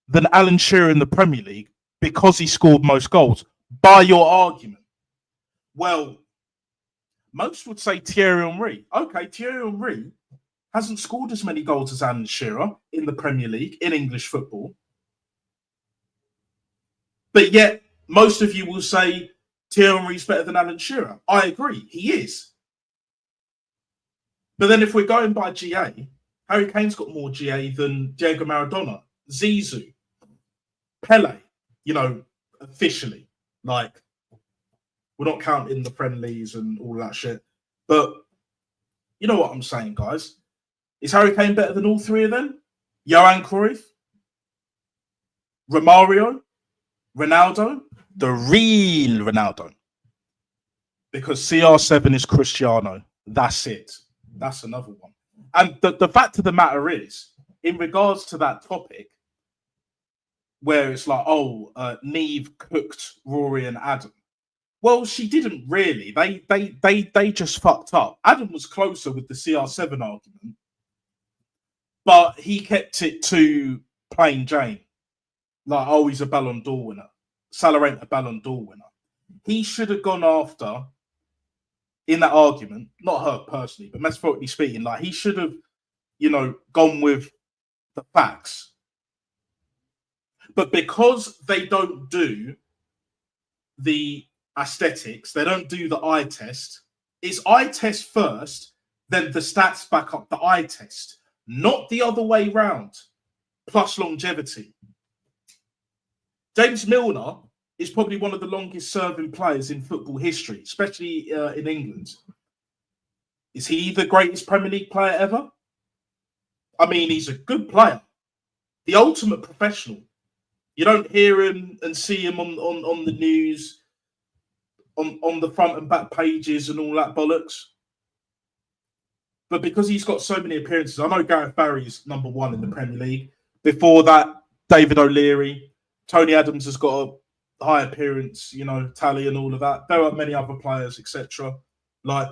than Alan Shearer in the Premier League because he scored most goals? By your argument. Well, most would say Thierry Henry. Okay, Thierry Henry hasn't scored as many goals as Alan Shearer in the Premier League, in English football. But yet, most of you will say Thierry Henry's better than Alan Shearer. I agree, he is. But then if we're going by GA, Harry Kane's got more GA than Diego Maradona, Zizou, Pele, you know, officially. Like, we're not counting the friendlies and all that shit. But you know what I'm saying, guys? Is Harry Kane better than all three of them? Johan Cruyff? Romario? Ronaldo? The real Ronaldo. Because CR7 is Cristiano. That's it. That's another one. And the fact of the matter is, in regards to that topic, where it's like, Neve cooked Rory and Adam. Well, she didn't really. They just fucked up. Adam was closer with the CR7 argument, but he kept it to plain Jane. Like, he's a Ballon d'Or winner. Salah ain't a Ballon d'Or winner. He should have gone after, in that argument, not her personally, but metaphorically speaking, like he should have, gone with the facts. But because they don't do the aesthetics, they don't do the eye test. It's eye test first, then the stats back up the eye test, not the other way round, plus longevity. James Milner is probably one of the longest serving players in football history, especially in England. Is he the greatest Premier League player ever? I mean, he's a good player, the ultimate professional. You don't hear him and see him on the news, on the front and back pages and all that bollocks. But because he's got so many appearances, I know Gareth Barry's number one in the Premier League. Before that, David O'Leary, Tony Adams has got a high appearance, tally and all of that. There are many other players, etc. Like,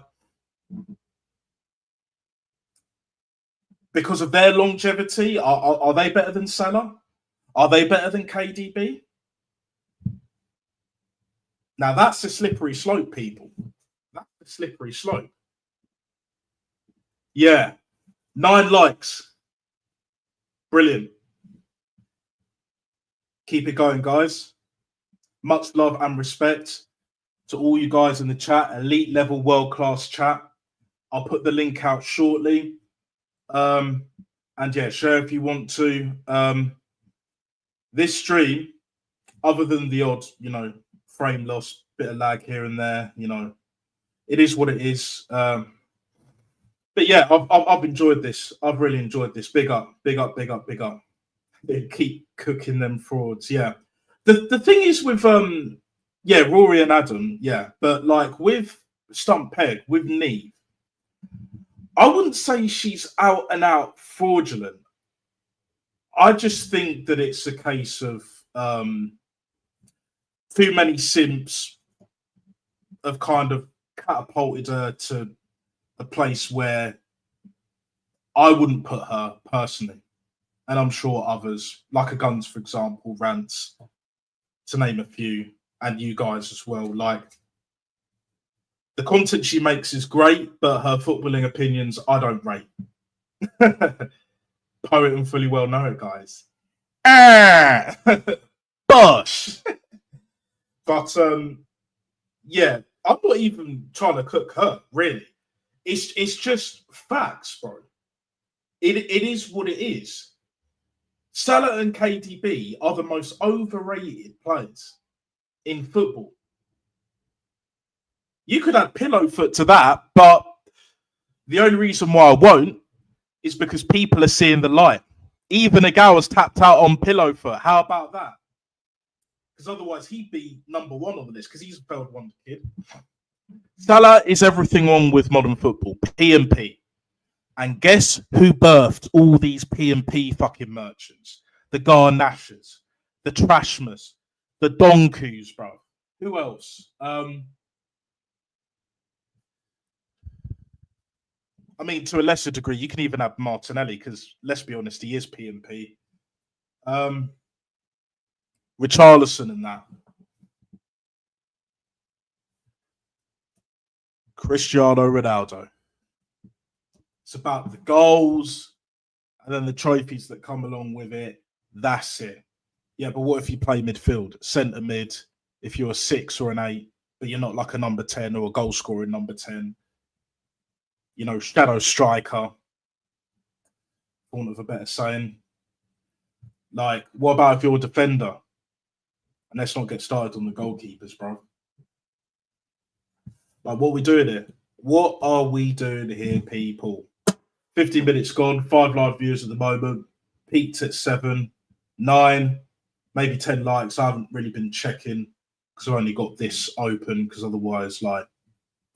because of their longevity, are they better than Salah? Are they better than KDB? Now that's a slippery slope, people. That's a slippery slope. Yeah. 9 likes. Brilliant. Keep it going, guys. Much love and respect to all you guys in the chat. Elite level, world class chat. I'll put the link out shortly. And yeah, share if you want to. This stream, other than the odd, frame loss, bit of lag here and there, it is what it is. But yeah, I've enjoyed this. I've really enjoyed this. Big up, big up, big up, big up. They keep cooking them frauds. Yeah. The thing is with Rory and Adam, yeah, but like with Stump Peg, with Neve, I wouldn't say she's out and out fraudulent. I just think that it's a case of too many simps have kind of catapulted her to a place where I wouldn't put her personally. And I'm sure others, like a Guns, for example, Rants, to name a few, and you guys as well. Like, the content she makes is great, but her footballing opinions, I don't rate. Poet and fully well know it, guys. Bosh! But, yeah, I'm not even trying to cook her, really. It's just facts, bro. It is what it is. Salah and KDB are the most overrated players in football. You could add pillow foot to that, but the only reason why I won't is because people are seeing the light. Even Agawa's tapped out on pillow foot. How about that? Because otherwise he'd be number one on the list because he's a failed wonder kid. Salah is everything wrong with modern football. P&P. And guess who birthed all these P&P fucking merchants? The Garnashers, the Trashmas, the Donkus, bro. Who else? I mean, to a lesser degree, you can even have Martinelli because, let's be honest, he is P&P. Richarlison and that. Cristiano Ronaldo. It's about the goals and then the trophies that come along with it. That's it. Yeah, but what if you play midfield, centre mid, if you're a 6 or an 8, but you're not like a number 10 or a goal scorer in number 10? Shadow striker, for want of a better saying. Like, what about if you're a defender? And let's not get started on the goalkeepers, bro. Like, what are we doing here? What are we doing here, people? 15 minutes gone, 5 live views at the moment, peaked at 7, 9, maybe 10 likes. I haven't really been checking because I've only got this open because otherwise, like,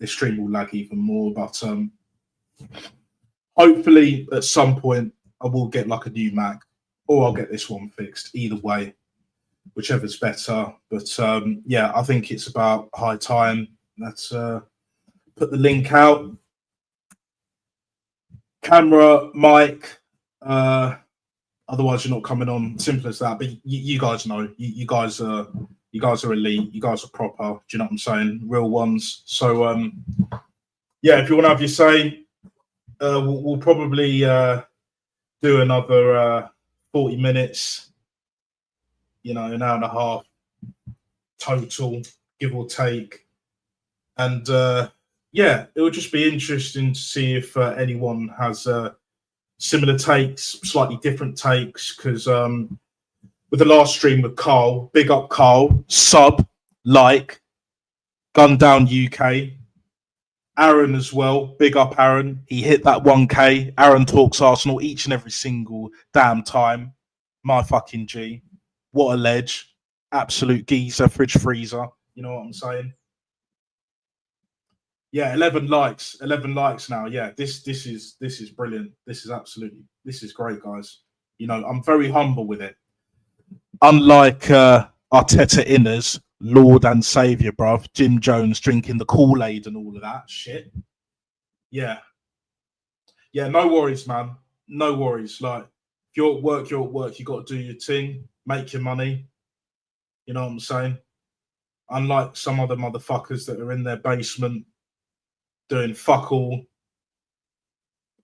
this stream will lag even more. But hopefully at some point I will get like a new Mac or I'll get this one fixed. Either way, whichever's better. But yeah, I think it's about high time. Let's put the link out. Camera, mic, otherwise you're not coming on. Simple as that. But you guys know, you guys are elite. You guys are proper. Do you know what I'm saying? Real ones. So yeah, if you want to have your say, we'll probably do another 40 minutes. An hour and a half total, give or take, and yeah, it would just be interesting to see if anyone has similar takes, slightly different takes, because with the last stream with Carl, big up Carl, sub, like, Gun Down UK, Aaron as well, big up Aaron, he hit that 1K, Aaron talks Arsenal each and every single damn time, my fucking G, what a ledge, absolute geezer, fridge freezer, you know what I'm saying? Yeah, 11 likes now. Yeah, this is brilliant. This is great, guys. I'm very humble with it. Unlike Arteta inners, Lord and Savior, bruv, Jim Jones drinking the Kool-Aid and all of that shit. Yeah, no worries, man. No worries. Like, if you're at work, you're at work. You got to do your thing, make your money. You know what I'm saying? Unlike some other motherfuckers that are in their basement doing fuck all,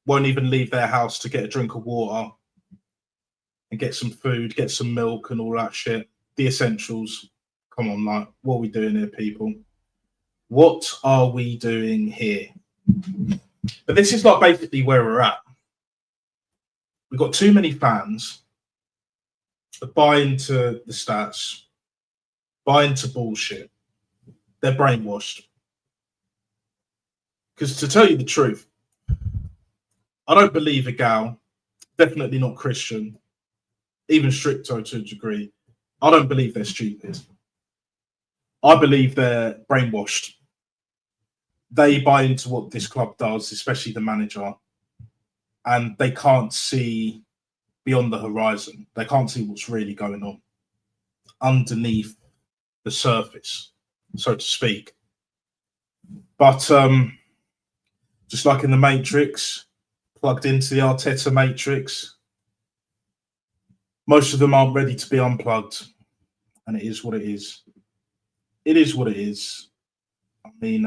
won't even leave their house to get a drink of water and get some food, get some milk and all that shit. The essentials. Come on, like, what are we doing here, people? What are we doing here? But this is like basically where we're at. We've got too many fans that buy into the stats, buy into bullshit. They're brainwashed. Because to tell you the truth, I don't believe a gal, definitely not Christian, even stricto to a degree. I don't believe they're stupid. I believe they're brainwashed. They buy into what this club does, especially the manager, and they can't see beyond the horizon. They can't see what's really going on underneath the surface, so to speak. But just like in the Matrix, plugged into the Arteta Matrix, most of them aren't ready to be unplugged, and it is what it is. It is what it is. I mean,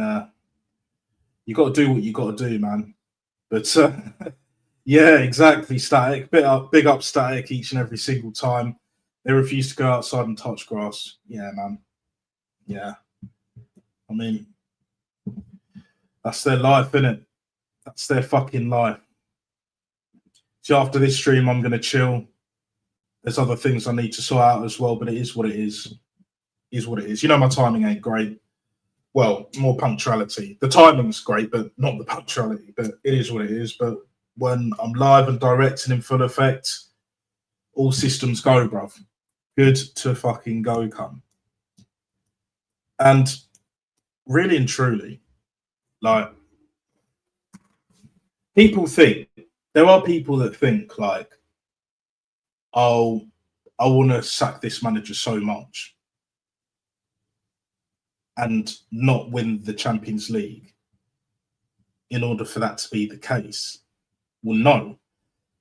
you got to do what you got to do, man. But yeah, exactly. Static, big up Static each and every single time. They refuse to go outside and touch grass. Yeah, man. Yeah. I mean, that's their life, innit? That's their fucking life. So after this stream, I'm going to chill. There's other things I need to sort out as well, but it is what it is. It is what it is. You know, my timing ain't great. Well, more punctuality. The timing's great, but not the punctuality. But it is what it is. But when I'm live and directing in full effect, all systems go, bruv. Good to fucking go, come. And really and truly, like, people think, there are people that think, like, oh, I want to sack this manager so much and not win the Champions League in order for that to be the case. Well, no.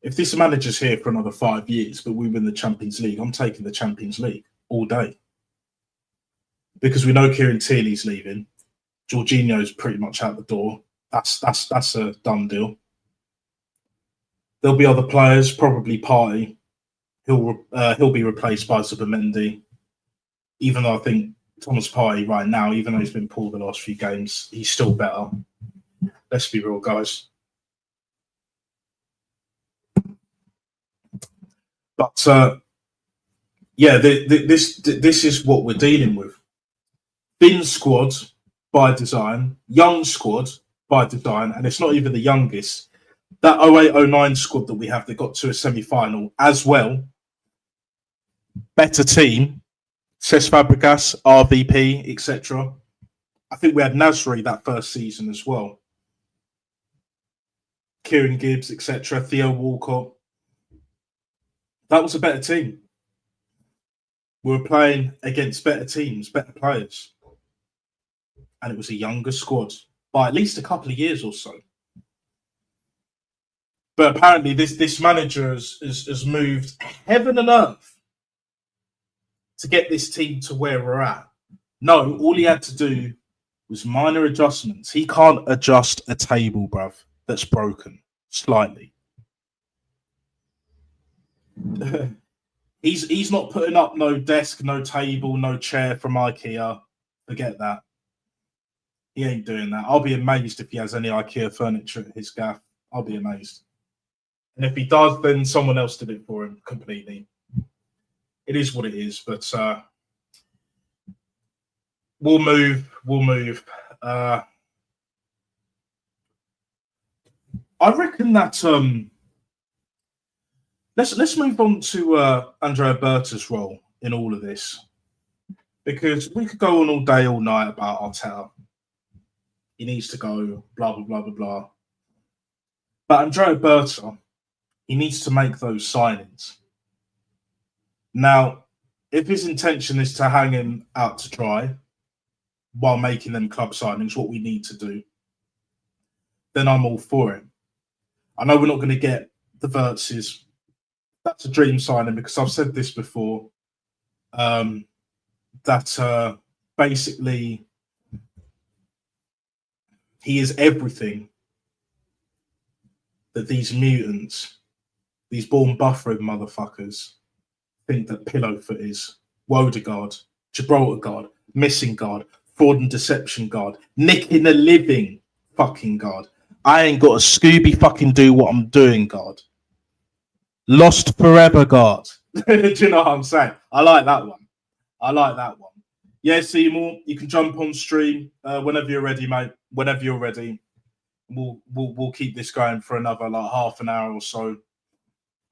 If this manager's here for another 5 years, but we win the Champions League, I'm taking the Champions League all day. Because we know Kieran Tierney's leaving. Jorginho's pretty much out the door. That's a done deal. There'll be other players, probably Partey. He'll be replaced by Zubimendi. Even though I think Thomas Partey right now, even though he's been pulled the last few games, he's still better. Let's be real, guys. But yeah, this is what we're dealing with. Thin squad by design, young squad by design, and it's not even the youngest. That 08-09 squad that we have that got to a semi-final as well. Better team, Cesc Fabregas, RVP, etc. I think we had Nasri that first season as well. Kieran Gibbs, etc. Theo Walcott. That was a better team. We were playing against better teams, better players. And it was a younger squad by at least a couple of years or so. But apparently this manager has moved heaven and earth to get this team to where we're at. No, all he had to do was minor adjustments. He can't adjust a table, bruv, that's broken slightly. He's not putting up no desk, no table, no chair from IKEA. Forget that. He ain't doing that. I'll be amazed if he has any IKEA furniture at his gaff. I'll be amazed. And if he does, then someone else did it for him completely. It is what it is, but we'll move. I reckon that let's move on to Andrea Berta's role in all of this, because we could go on all day, all night about Arteta. He needs to go, blah blah blah blah blah. But Andrea Berta, he needs to make those signings. Now, if his intention is to hang him out to dry while making them club signings, what we need to do, then I'm all for it. I know we're not going to get the Wirtzes. That's a dream signing, because I've said this before, that basically he is everything that these mutants, these born buffering motherfuckers, think that Pillowfoot is. Wodeguard, Gibraltar guard, missing guard, fraud and deception guard, nicking a living fucking guard. I ain't got a Scooby fucking do what I'm doing guard. Lost forever guard. Do you know what I'm saying? I like that one. Yeah, Seymour, you can jump on stream whenever you're ready, mate. Whenever you're ready, we'll keep this going for another like half an hour or so,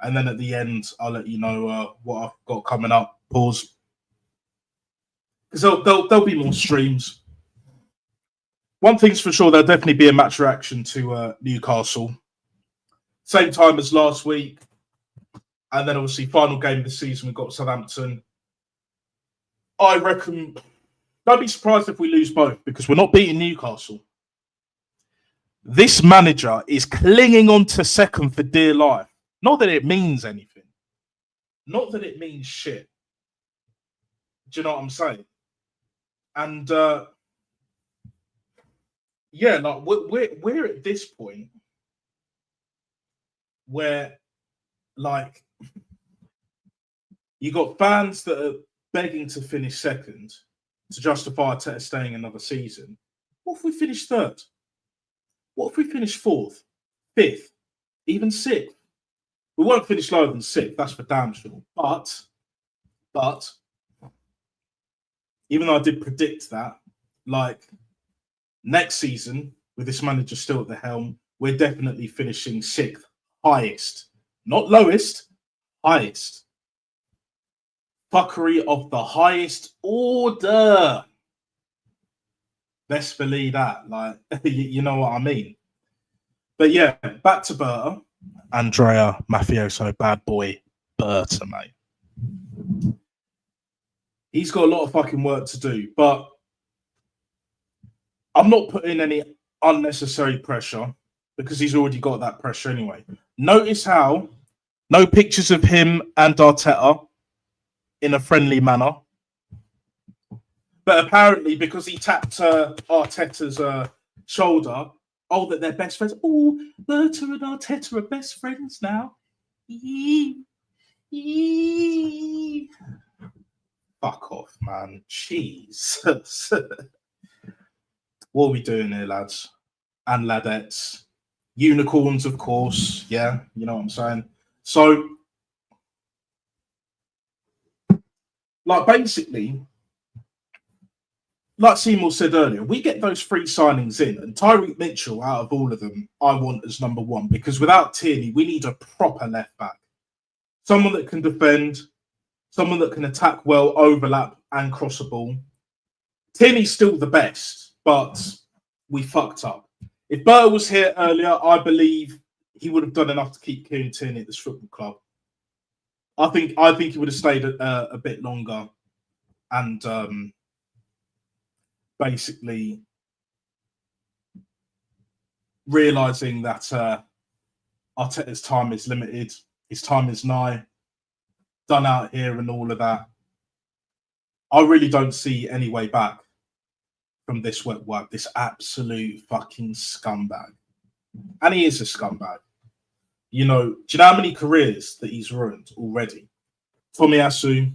and then at the end, I'll let you know what I've got coming up. Pause, because there'll be more streams. One thing's for sure, there'll definitely be a match reaction to Newcastle, same time as last week, and then obviously final game of the season we've got Southampton. I reckon. Don't be surprised if we lose both because we're not beating Newcastle. This manager is clinging on to second for dear life. Not that it means anything. Not that it means shit. Do you know what I'm saying? And yeah, like we're at this point where like you got fans that are begging to finish second to justify Arteta staying another season. What if we finish third? What if we finish fourth, fifth, even sixth? We won't finish lower than sixth, that's for damn sure. But even though I did predict that, like next season, with this manager still at the helm, we're definitely finishing sixth, highest, not lowest, highest. Fuckery of the highest order. Best believe that. Like, you know what I mean? But yeah, back to Berta. Andrea Mafioso, bad boy Berta, mate. He's got a lot of fucking work to do, but I'm not putting any unnecessary pressure because he's already got that pressure anyway. Notice how no pictures of him and Arteta in a friendly manner. But apparently, because he tapped Arteta's shoulder, that they're best friends. Oh, Berta and Arteta are best friends now. Fuck off, man. Jesus. What are we doing here, lads? And ladettes. Unicorns, of course. Yeah, you know what I'm saying? So, like, basically, like Seymour said earlier, we get those three signings in, and Tyreek Mitchell, out of all of them, I want as number one, because without Tierney, we need a proper left back. Someone that can defend, someone that can attack well, overlap, and cross a ball. Tierney's still the best, but we fucked up. If Berta was here earlier, I believe he would have done enough to keep Kieran Tierney at this football club. I think he would have stayed a bit longer and basically realising that Arteta's time is limited, his time is nigh, done out here and all of that. I really don't see any way back from this wet work, this absolute fucking scumbag. And he is a scumbag. You know, do you know how many careers that he's ruined already? Tomiyasu,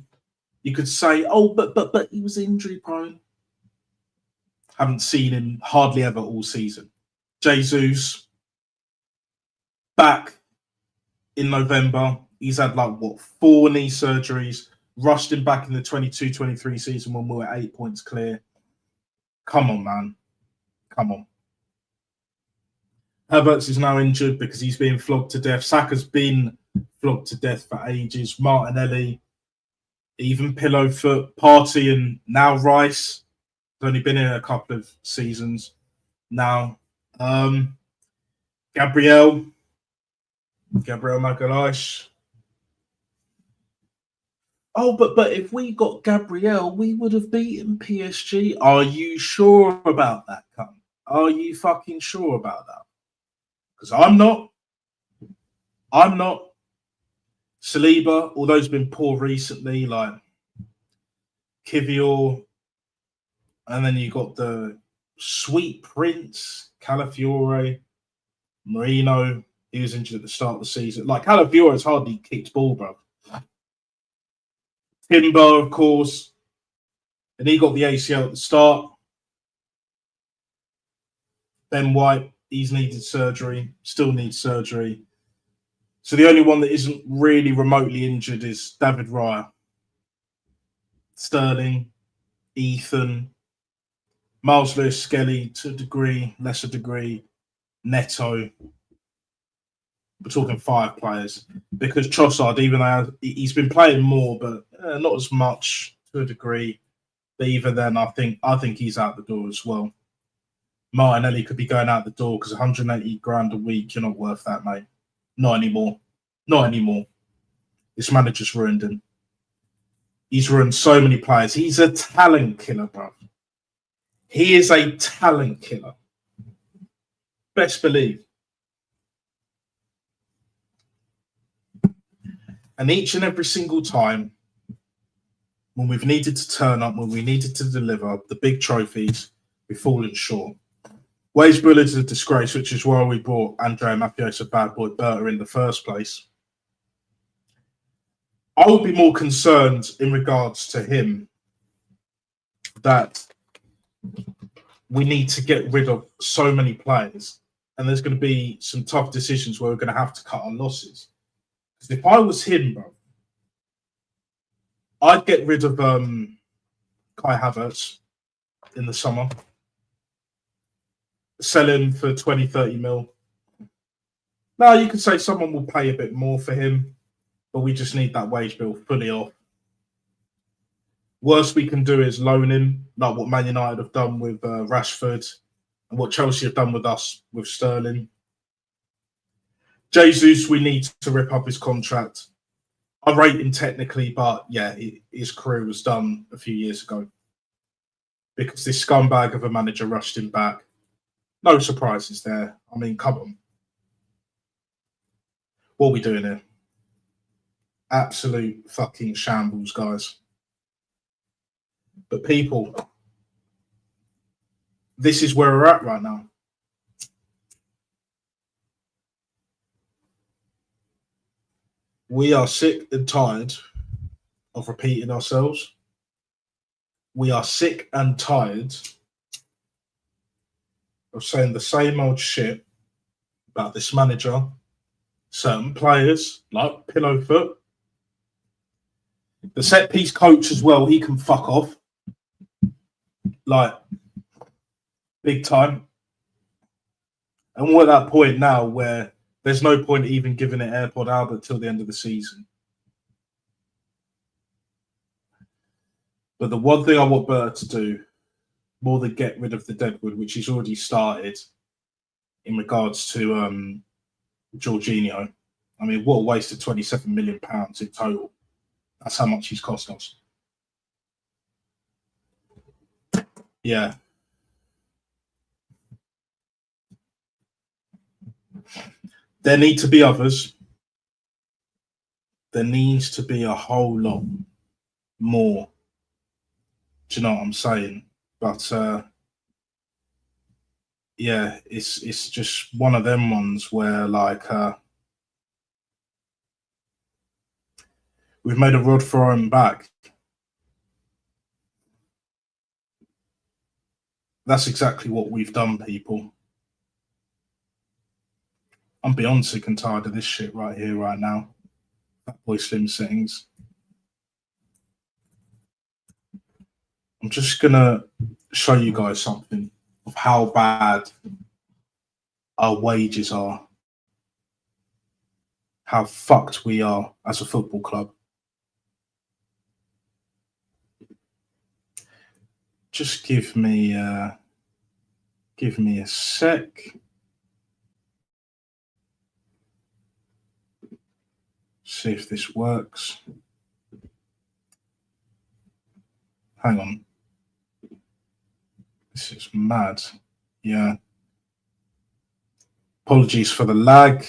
you could say, oh, but he was injury prone. Haven't seen him hardly ever all season. Jesus, back in November, he's had like, 4 knee surgeries, rushed him back in the 22-23 season when we were 8 points clear. Come on, man. Come on. Havertz is now injured because he's being flogged to death. Saka's been flogged to death for ages. Martinelli, even Pillowfoot, Partey, and now Rice. He's only been here a couple of seasons now. Gabriel Magalhaes. Oh, but if we got Gabriel, we would have beaten PSG. Are you sure about that, cunt? Are you fucking sure about that? Because I'm not. Saliba, although he's been poor recently, like Kivior, And then you got the Sweet Prince, Calafiore, Marino. He was injured at the start of the season. Like, Calafiore's hardly kicked ball, bro. Timber, of course. And he got the ACL at the start. Ben White, he's needed surgery, still needs surgery. So the only one that isn't really remotely injured is David Raya. Sterling, Ethan, Miles Lewis Skelly to a degree, lesser degree, Neto. We're talking 5 players because Trossard, even though he's been playing more, but not as much to a degree. But even then, I think he's out the door as well. Martinelli could be going out the door because 180 grand a week, you're not worth that, mate. Not anymore. Not anymore. This manager's ruined him. He's ruined so many players. He's a talent killer, bro. He is a talent killer. Best believe. And each and every single time when we've needed to turn up, when we needed to deliver the big trophies, we've fallen short. Wage Bill is a disgrace, which is why we brought Andrea Mafiosa Bad Boy Berta in the first place. I would be more concerned in regards to him that we need to get rid of so many players, and there's going to be some tough decisions where we're going to have to cut our losses. Because if I was him, bro, I'd get rid of Kai Havertz in the summer, sell him for 20, 30 mil. Now, you could say someone will pay a bit more for him, but we just need that wage bill fully off. Worst we can do is loan him, like what Man United have done with Rashford and what Chelsea have done with us with Sterling. Jesus, we need to rip up his contract. I rate him technically, but yeah, his career was done a few years ago because this scumbag of a manager rushed him back. No surprises there. I mean, come on. What are we doing here? Absolute fucking shambles, guys. But people, this is where we're at right now. We are sick and tired of repeating ourselves. We are sick and tired of saying the same old shit about this manager, certain players like Pillowfoot, the set piece coach as well. He can fuck off, like big time. And we're at that point now where there's no point even giving it AirPod Albert till the end of the season. But the one thing I want Bert to do, more than get rid of the Deadwood, which he's already started in regards to Jorginho. I mean, what a waste of £27 million in total. That's how much he's cost us. Yeah. There need to be others. There needs to be a whole lot more. Do you know what I'm saying? But yeah, it's just one of them ones where like we've made a rod for our own back. That's exactly what we've done, people. I'm beyond sick and tired of this shit right here, right now. That boy Slim settings. I'm just gonna show you guys something of how bad our wages are, how fucked we are as a football club. Just give me a sec. See if this works. Hang on. This is mad. Yeah. Apologies for the lag.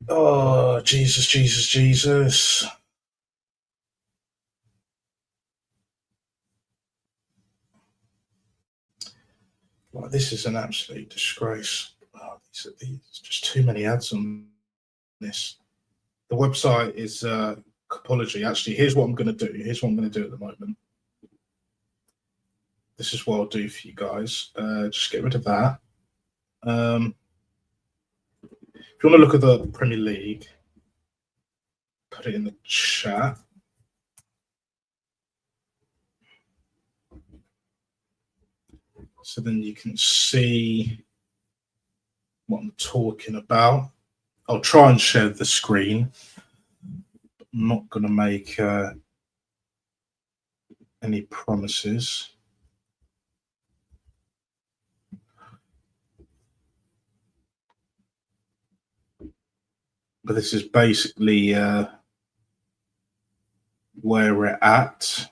Oh, Jesus, Jesus, Jesus. Like, this is an absolute disgrace. Oh, these just too many ads on this. The website is Capology. Actually, here's what I'm going to do. Here's what I'm going to do at the moment. This is what I'll do for you guys. Just get rid of that. If you want to look at the Premier League, put it in the chat. So then you can see what I'm talking about. I'll try and share the screen. I'm not going to make any promises. But this is basically where we're at.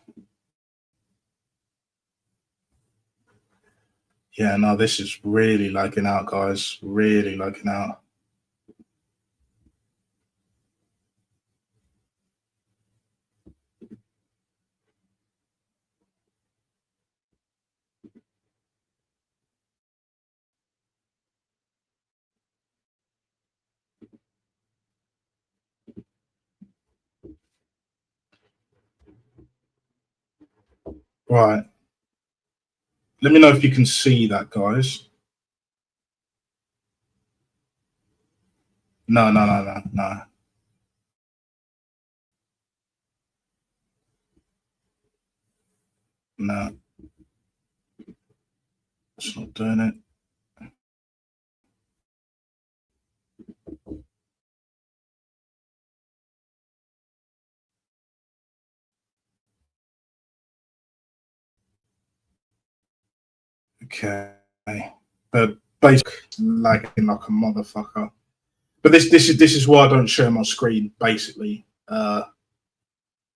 Yeah, no, this is really lagging out, guys. Really lagging out. Right. Let me know if you can see that, guys. No. No. It's not doing it. Okay. But basically lagging like a motherfucker. But this is why I don't share my screen, basically.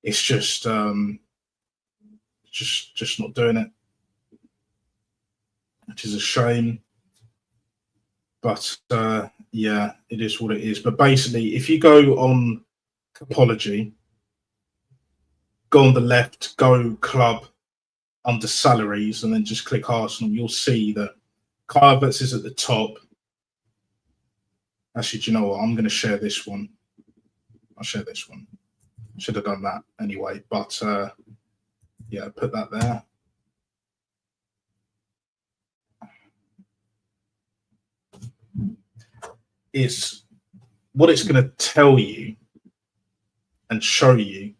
It's just not doing it. Which is a shame. But yeah, it is what it is. But basically, if you go on Capology, go on the left, go club under salaries, and then just click Arsenal, you'll see that Kai Havertz is at the top. Actually, do you know what? I'm going to share this one. I'll share this one. Should have done that anyway. But yeah, put that there. Is what it's going to tell you and show you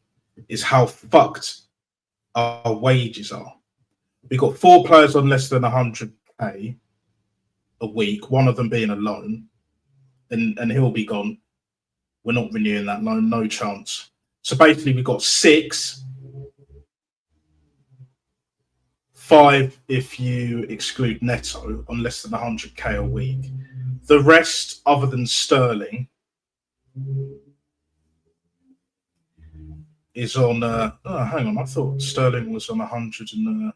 is how fucked our wages are. We've got 4 players on less than 100k a week, one of them being a loan, and he'll be gone. We're not renewing that loan, no chance. So basically, we've got 6, 5 if you exclude Neto on less than 100k a week. The rest, other than Sterling, is on. Hang on, I thought Sterling was on 100 and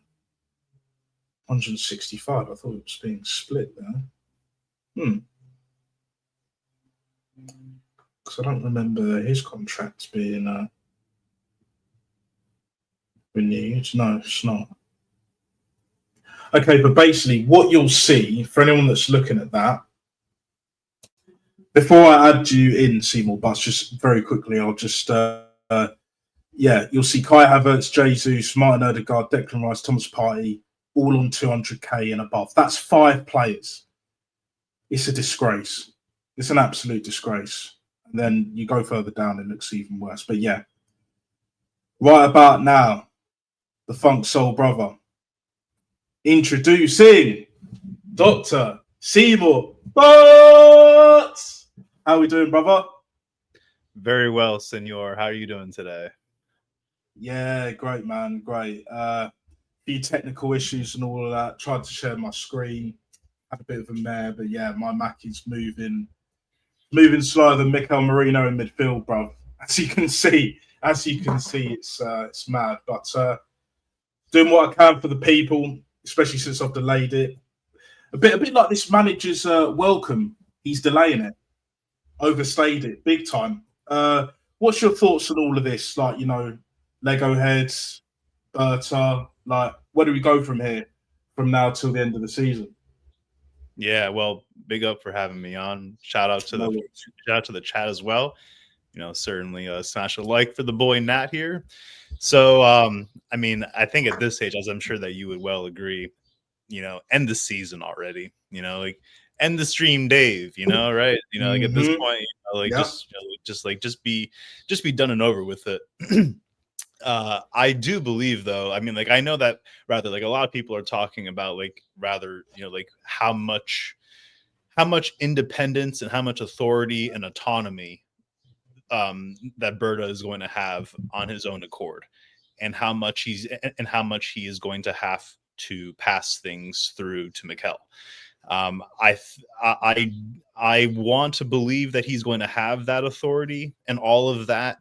165. I thought it was being split there. Because I don't remember his contract being renewed. No, it's not. Okay, but basically, what you'll see for anyone that's looking at that, before I add you in, Seymour Butts, just very quickly, I'll just, yeah, you'll see Kai Havertz, Jesus, Martin Odegaard, Declan Rice, Thomas Partey, all on 200k and above. That's 5 players. It's a disgrace. It's an absolute disgrace. And then you go further down, it looks even worse. But yeah, right about now, the Funk Soul Brother, introducing Dr. Seymour Butts. How are we doing, brother? Very well, senor. How are you doing today? Yeah, great, man. Great. Few technical issues and all of that. Tried to share my screen. Had a bit of a mare, but yeah, my Mac is moving slower than Mikel Merino in midfield, bro. As you can see, it's mad. But doing what I can for the people, especially since I've delayed it. A bit like this manager's welcome. He's delaying it. overstayed it big time. What's your thoughts on all of this? Like, Legoheads, Berta, like, where do we go from here from now till the end of the season? Yeah, well, big up for having me on. Shout out to No the worries. chat as well. Certainly smash a like for the boy Nat here. So, I mean, I think at this stage, as I'm sure that you would well agree, end the season already. Like end the stream, Dave. Right? Like at this Mm-hmm. point, Yeah. just be done and over with it. I do believe, though. I mean, like I know that rather, like a lot of people are talking about, like rather, like how much independence and how much authority and autonomy that Berta is going to have on his own accord, and how much he is going to have to pass things through to Mikel. I want to believe that he's going to have that authority and all of that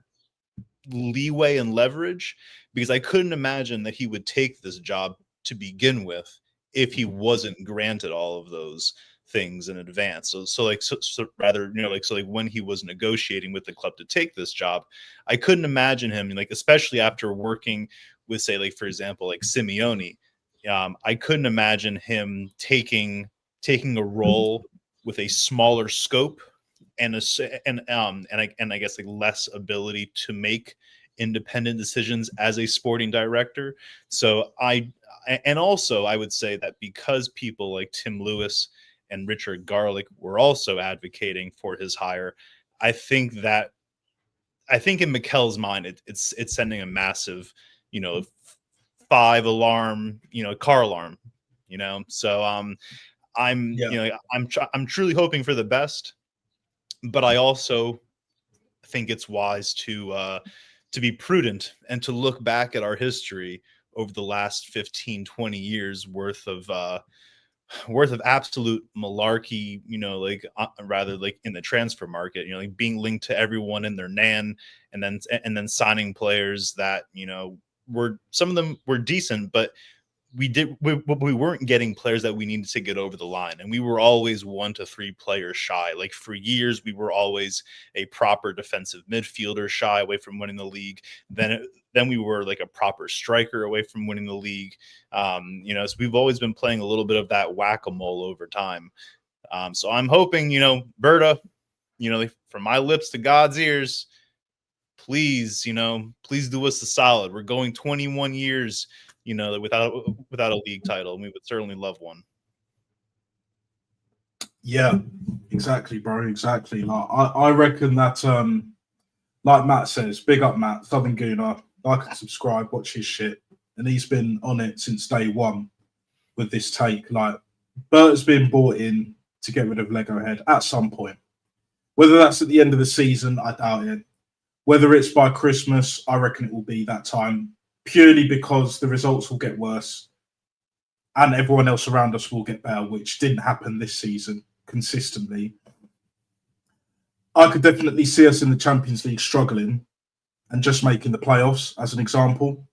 leeway and leverage, because I couldn't imagine that he would take this job to begin with if he wasn't granted all of those things in advance. So rather, like when he was negotiating with the club to take this job, I couldn't imagine him, like especially after working with, say, like for example, like Simeone. I couldn't imagine him taking a role with a smaller scope and I guess like less ability to make independent decisions as a sporting director. So and also I would say that because people like Tim Lewis and Richard Garlick were also advocating for his hire, I think in Mikel's mind it's sending a massive, 5 alarm, car alarm, So Yeah. I'm truly hoping for the best, but I also think it's wise to be prudent and to look back at our history over the last 15, 20 years worth of absolute malarkey, rather like in the transfer market, like being linked to everyone and their nan, and then signing players that, were, some of them were decent, but we weren't getting players that we needed to get over the line, and we were always 1 to 3 players shy. Like for years we were always a proper defensive midfielder shy away from winning the league. Then we were like a proper striker away from winning the league. So we've always been playing a little bit of that whack-a-mole over time. So I'm hoping, Berta, like, from my lips to God's ears, please, please do us a solid. We're going 21 years, without a league title, and we would certainly love one. Yeah, exactly, bro. Exactly. Like I reckon that like Matt says, big up Matt, Southern Gooner, like and subscribe, watch his shit. And he's been on it since day one with this take. Like Bert's been bought in to get rid of Legohead at some point. Whether that's at the end of the season, I doubt it. Whether it's by Christmas, I reckon it will be that time, purely because the results will get worse and everyone else around us will get better, which didn't happen this season consistently. I could definitely see us in the Champions League struggling and just making the playoffs, as an example.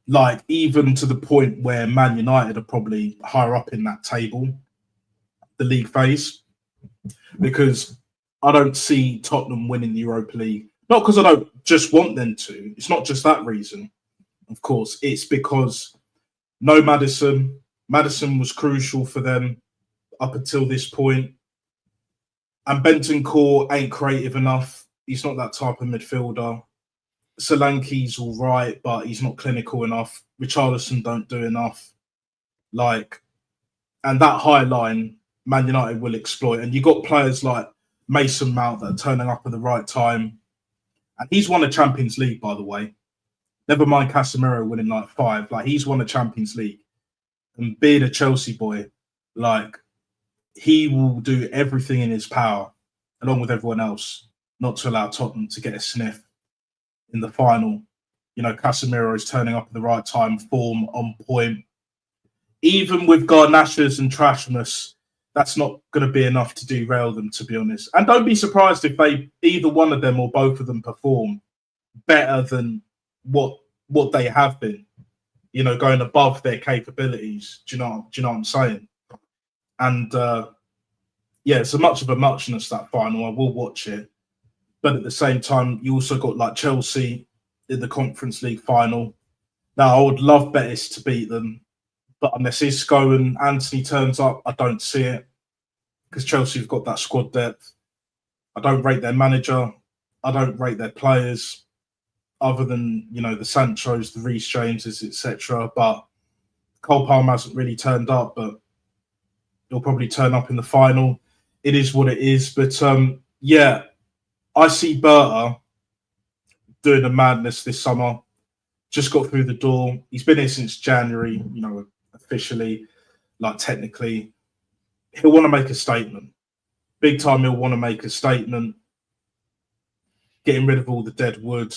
Like, even to the point where Man United are probably higher up in that table, the league phase, because I don't see Tottenham winning the Europa League. Not because I don't just want them to. It's not just that reason, of course. It's because no Maddison. Maddison was crucial for them up until this point. And Bentancur ain't creative enough. He's not that type of midfielder. Solanke's all right, but he's not clinical enough. Richarlison don't do enough. And that high line, Man United will exploit. And you got players like Mason Mount that are turning up at the right time. And he's won a Champions League, by the way. Never mind Casemiro winning like 5. Like, he's won a Champions League. And being a Chelsea boy, like, he will do everything in his power, along with everyone else, not to allow Tottenham to get a sniff in the final. Casemiro is turning up at the right time, form on point. Even with Garnachas and Trashmas, that's not going to be enough to derail them, to be honest. And don't be surprised if either one of them or both of them perform better than what they have been, going above their capabilities. Do you know what I'm saying? And yeah, it's a much of a muchness, that final. I will watch it. But at the same time, you also got like Chelsea in the Conference League final. Now, I would love Betis to beat them, but unless Isco and Anthony turns up, I don't see it, because Chelsea have got that squad depth. I don't rate their manager. I don't rate their players, other than, you know, the Sanchos, the Reece Jameses, etc. But Cole Palmer hasn't really turned up, but he'll probably turn up in the final. It is what it is. But yeah, I see Berta doing the madness this summer. Just got through the door. He's been here since January, you know, officially, like technically. He'll want to make a statement. Big time, he'll want to make a statement, getting rid of all the dead wood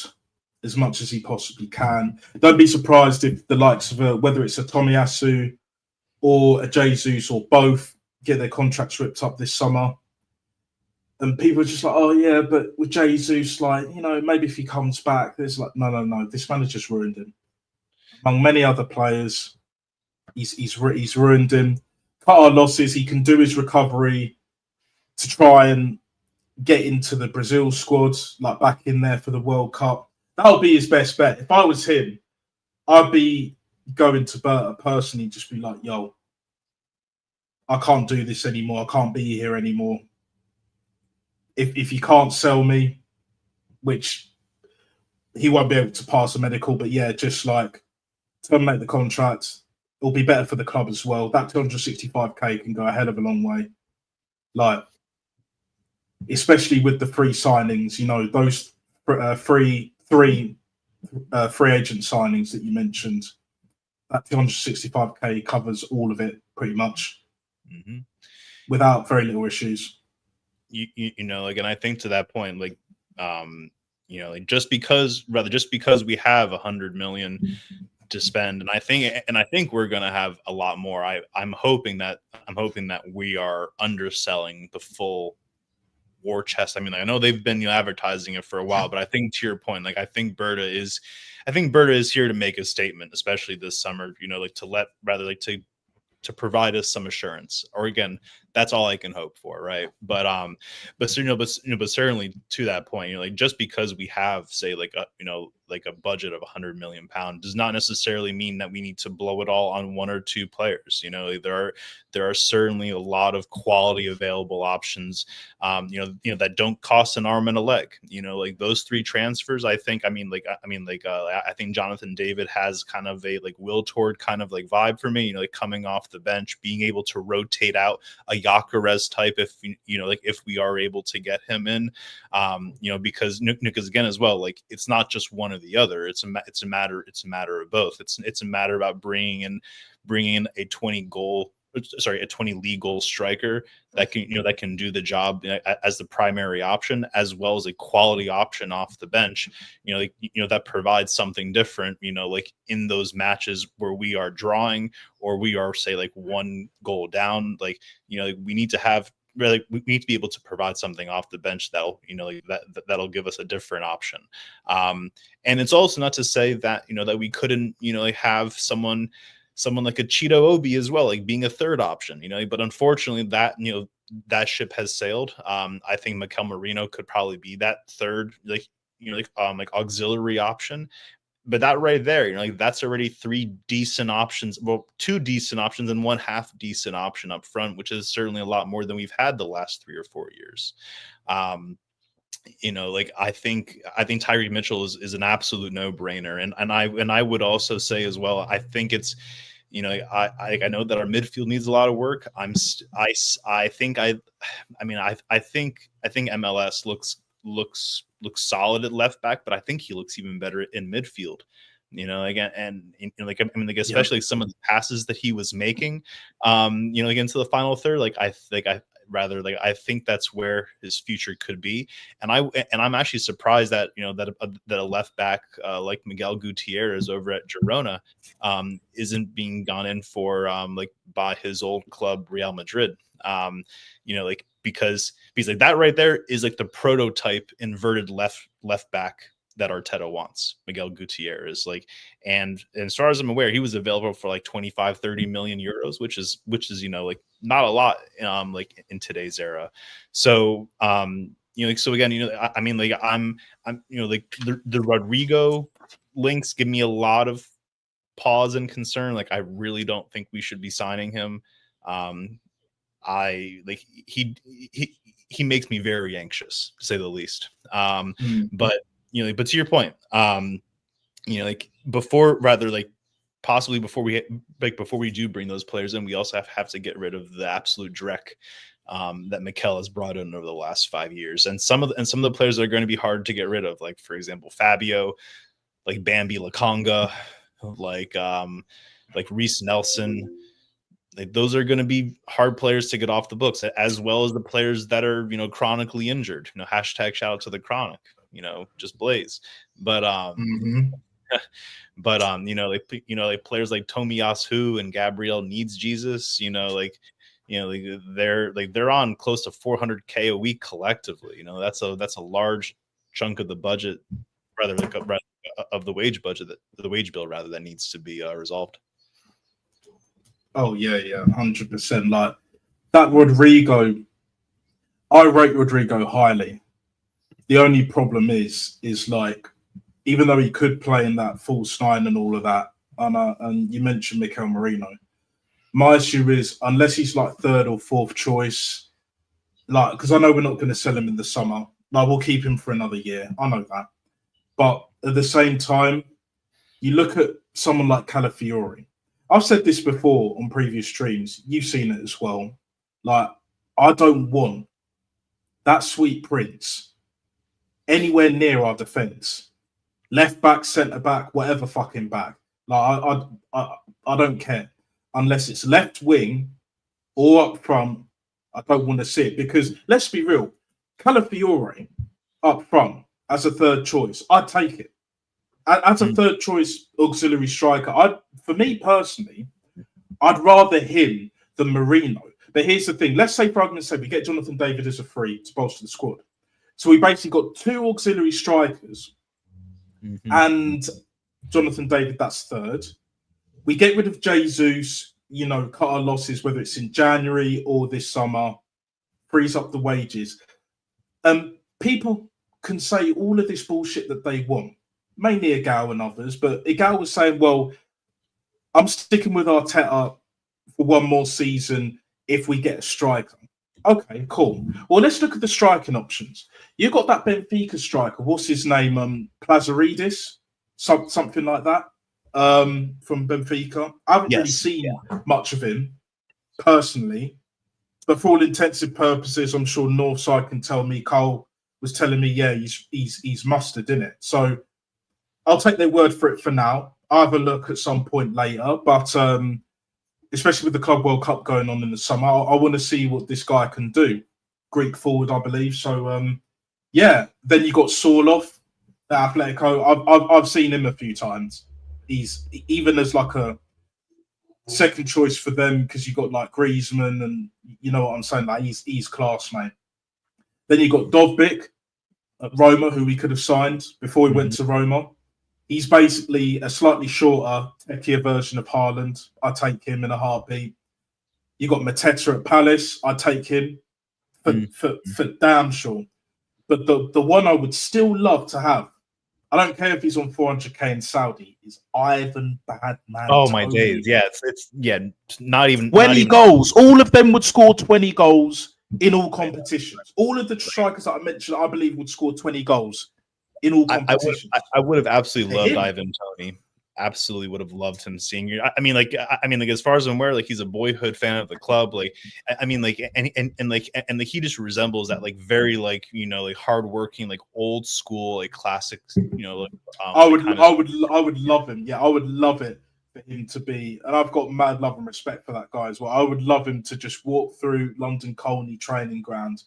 as much as he possibly can. Don't be surprised if the likes of whether it's a Tomiyasu or a Jesus or both get their contracts ripped up this summer. And people are just like, oh yeah, but with Jesus, like, you know, maybe if he comes back, there's like, no. This manager's ruined him. Among many other players, he's ruined him. Cut our losses. He can do his recovery to try and get into the Brazil squad, like back in there for the World Cup. That'll be his best bet. If I was him, I'd be going to Berta personally, just be like, yo, I can't do this anymore. I can't be here anymore. If you can't sell me, which he won't be able to pass a medical, but yeah, just like terminate the contract. It'll be better for the club as well. That 265k can go a hell of a long way. Like, especially with the free signings, you know, those three free agent signings that you mentioned, that 265k covers all of it pretty much, without very little issues. You know, like, and I think to that point, like, you know, like just because we have 100 million to spend, and I think we're gonna have a lot more. I'm hoping that we are underselling the full war chest. I mean, I know they've been, you know, advertising it for a while, but I think to your point, like, I think Berta is here to make a statement, especially this summer. You know, like to provide us some assurance, or again, that's all I can hope for, right? But certainly to that point, you know, like, just because we have, say, like a budget of 100 million pounds does not necessarily mean that we need to blow it all on one or two players. You know, like, there are certainly a lot of quality available options, you know, that don't cost an arm and a leg. You know, like those three transfers, I think I think Jonathan David has kind of a like Will Tord kind of like vibe for me, you know, like coming off the bench, being able to rotate out a Gyökeres type, if you know, like if we are able to get him in, you know, because again as well, like, it's not just one or the other. It's a matter of both. It's a matter about bringing in a 20 league goal striker that can do the job, you know, as the primary option, as well as a quality option off the bench, you know, like, you know, that provides something different, you know, like in those matches where we are drawing, or we are, say, like one goal down, like, you know, like, we need to be able to provide something off the bench that'll, you know, like that'll give us a different option. And it's also not to say that, you know, that we couldn't, you know, like have someone like a Cheeto Obi as well, like being a third option, you know, but unfortunately that, you know, that ship has sailed. I think Mikel Merino could probably be that third, like, you know, like auxiliary option. But that right there, you know, like that's already three decent options. Well, two decent options and one half decent option up front, which is certainly a lot more than we've had the last 3 or 4 years. You know, like I think Tyree Mitchell is an absolute no brainer, and I would also say as well, I think it's, you know, I know that our midfield needs a lot of work. I think MLS looks solid at left back, but I think he looks even better in midfield. You know, again, and like, I mean, like, especially some of the passes that he was making, you know, against the final third, like I think that's where his future could be. And I'm actually surprised that, you know, that a left back like Miguel Gutierrez over at Girona isn't being gone in for like by his old club Real Madrid. You know, like because like that right there is like the prototype inverted left back Arteta wants, Miguel Gutierrez. Like, and as far as I'm aware, he was available for like 25-30 million euros, which is like not a lot like in today's era. So so again, I mean, like I'm like the Rodrigo links give me a lot of pause and concern. Like, I really don't think we should be signing him. I like he makes me very anxious, to say the least. But but to your point, like possibly before we do bring those players in, we also have to get rid of the absolute dreck that Mikel has brought in over the last 5 years, and some of the players that are going to be hard to get rid of, like for example Fabio, like Bambi Lakonga, like Reece Nelson. Like, those are going to be hard players to get off the books, as well as the players that are chronically injured. Hashtag shout out to the chronic. Just Blaze. But but like players like Tomiyasu and Gabriel Needs Jesus. They're on close to 400K a week collectively. That's a large chunk of the budget, rather of the wage budget, the wage bill rather, that needs to be resolved. Oh yeah, 100%. Like that Rodrigo, I rate Rodrigo highly. The only problem is like, even though he could play in that false nine and all of that, and you mentioned Mikel Merino, my issue is, unless he's like third or fourth choice, like, because I know we're not going to sell him in the summer, like we'll keep him for another year. I know that, but at the same time, you look at someone like Calafiori. I've said this before on previous streams. You've seen it as well. Like, I don't want that sweet prince anywhere near our defence. Left back, centre back, whatever fucking back. Like, I don't care. Unless it's left wing or up front, I don't want to see it. Because let's be real, Calafiori up front as a third choice, I'd take it. As a third choice auxiliary striker, for me personally, I'd rather him than Merino. But here's the thing. Let's say, for argument's sake, we get Jonathan David as a free to bolster the squad. So we basically got two auxiliary strikers and Jonathan David, that's third. We get rid of Jesus, cut our losses, whether it's in January or this summer, frees up the wages. People can say all of this bullshit that they want. Mainly Igal and others, but Igal was saying, well, I'm sticking with Arteta for one more season if we get a striker. Okay, cool. Well, let's look at the striking options. You've got that Benfica striker. What's his name? Plazaridis? Something like that, from Benfica. I haven't really seen much of him, personally. But for all intensive purposes, I'm sure Northside can tell me, Cole was telling me, yeah, he's mustard, in it. So I'll take their word for it for now. I'll have a look at some point later, but especially with the Club World Cup going on in the summer, I want to see what this guy can do. Greek forward, I believe. So, then you got Sorloth at Atletico. I've seen him a few times. He's even as like a second choice for them, because you got like Griezmann, and you know what I'm saying. Like, he's class, mate. Then you got Dovbyk at Roma, who we could have signed before he went to Roma. He's basically a slightly shorter, techier version of Haaland. I take him in a heartbeat. You got Mateta at Palace. I take him for damn sure. But the one I would still love to have, I don't care if he's on 400K in Saudi, is Ivan Badman. Oh my days! Yeah, it's not even 20 goals. All of them would score 20 goals in all competitions. All of the strikers that I mentioned, I believe, would score 20 goals in all competitions. I would have absolutely loved Ivan Toney. Absolutely would have loved him seeing you. I mean, as far as I'm aware, like, he's a boyhood fan of the club. Like, I mean, like, and he just resembles that, like, very, like, like hardworking, like old school, like classic, I would love him. Yeah, I would love it for him to be, and I've got mad love and respect for that guy as well. I would love him to just walk through London Colney training ground,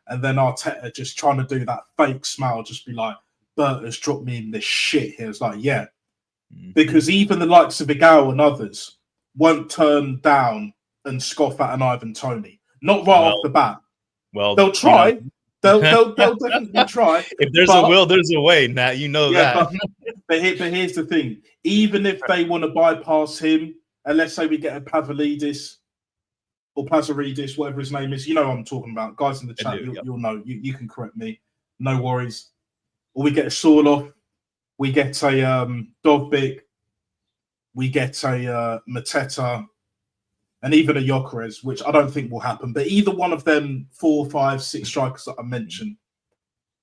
and then Arteta just trying to do that fake smile, just be like, Bert has dropped me in this shit here. It's like, yeah. Because even the likes of Igal and others won't turn down and scoff at an Ivan Toney. Not right off the bat. Well, they'll try. they'll definitely try. If there's a will, there's a way, Nat. You know Yeah, that. but here's the thing: even if they want to bypass him, and let's say we get a Pavlidis or Plazaridis, whatever his name is, you know what I'm talking about. Guys in the chat, you'll know. You can correct me. No worries. Or we get a Sorloth, we get a Dovbyk, we get a Mateta, and even a Gyökeres, which I don't think will happen. But either one of them 4, 5, 6 strikers that I mentioned,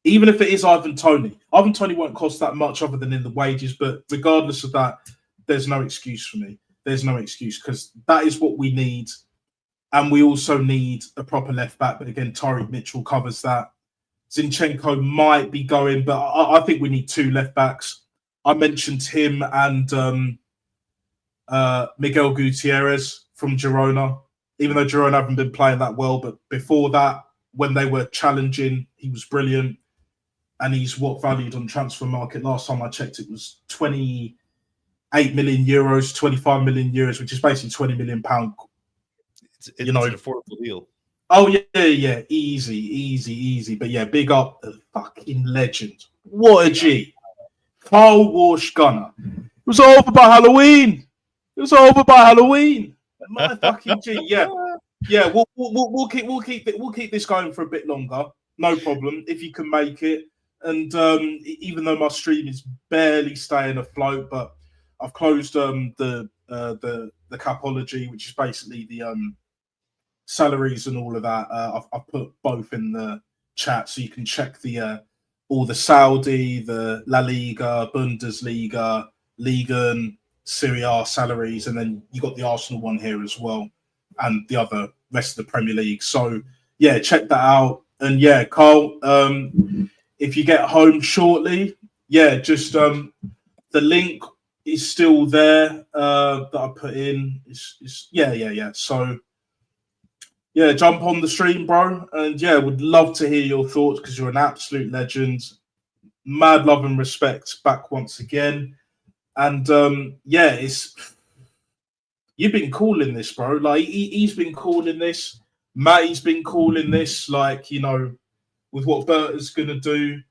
even if it is Ivan Toney won't cost that much other than in the wages. But regardless of that, there's no excuse for me. There's no excuse because that is what we need. And we also need a proper left back. But again, Tyreek Mitchell covers that. Zinchenko might be going, but I think we need 2 left backs. I mentioned him and Miguel Gutierrez from Girona, even though Girona haven't been playing that well. But before that, when they were challenging, he was brilliant. And he's valued on transfer market. Last time I checked, it was 28 million euros, 25 million euros, which is basically £20 million. It's an affordable deal. Oh, yeah. Easy. But yeah, big up the fucking legend. What a G. Carl Walsh Gunner. It was over by Halloween. My fucking G. Yeah. We'll keep this going for a bit longer. No problem if you can make it. And even though my stream is barely staying afloat, but I've closed the Capology, which is basically the salaries and all of that. I've put both in the chat so you can check the all the Saudi, the La Liga, Bundesliga, Liga, Serie A salaries, and then you got the Arsenal one here as well, and the other rest of the Premier League. So yeah, check that out. And yeah, Carl, if you get home shortly, yeah, just the link is still there that I put in. Yeah. So yeah, jump on the stream, bro. And yeah, would love to hear your thoughts because you're an absolute legend. Mad love and respect back once again. And yeah, you've been calling this, bro. Like he's been calling this. Matty's been calling this, like, you know, with what Berta's gonna do.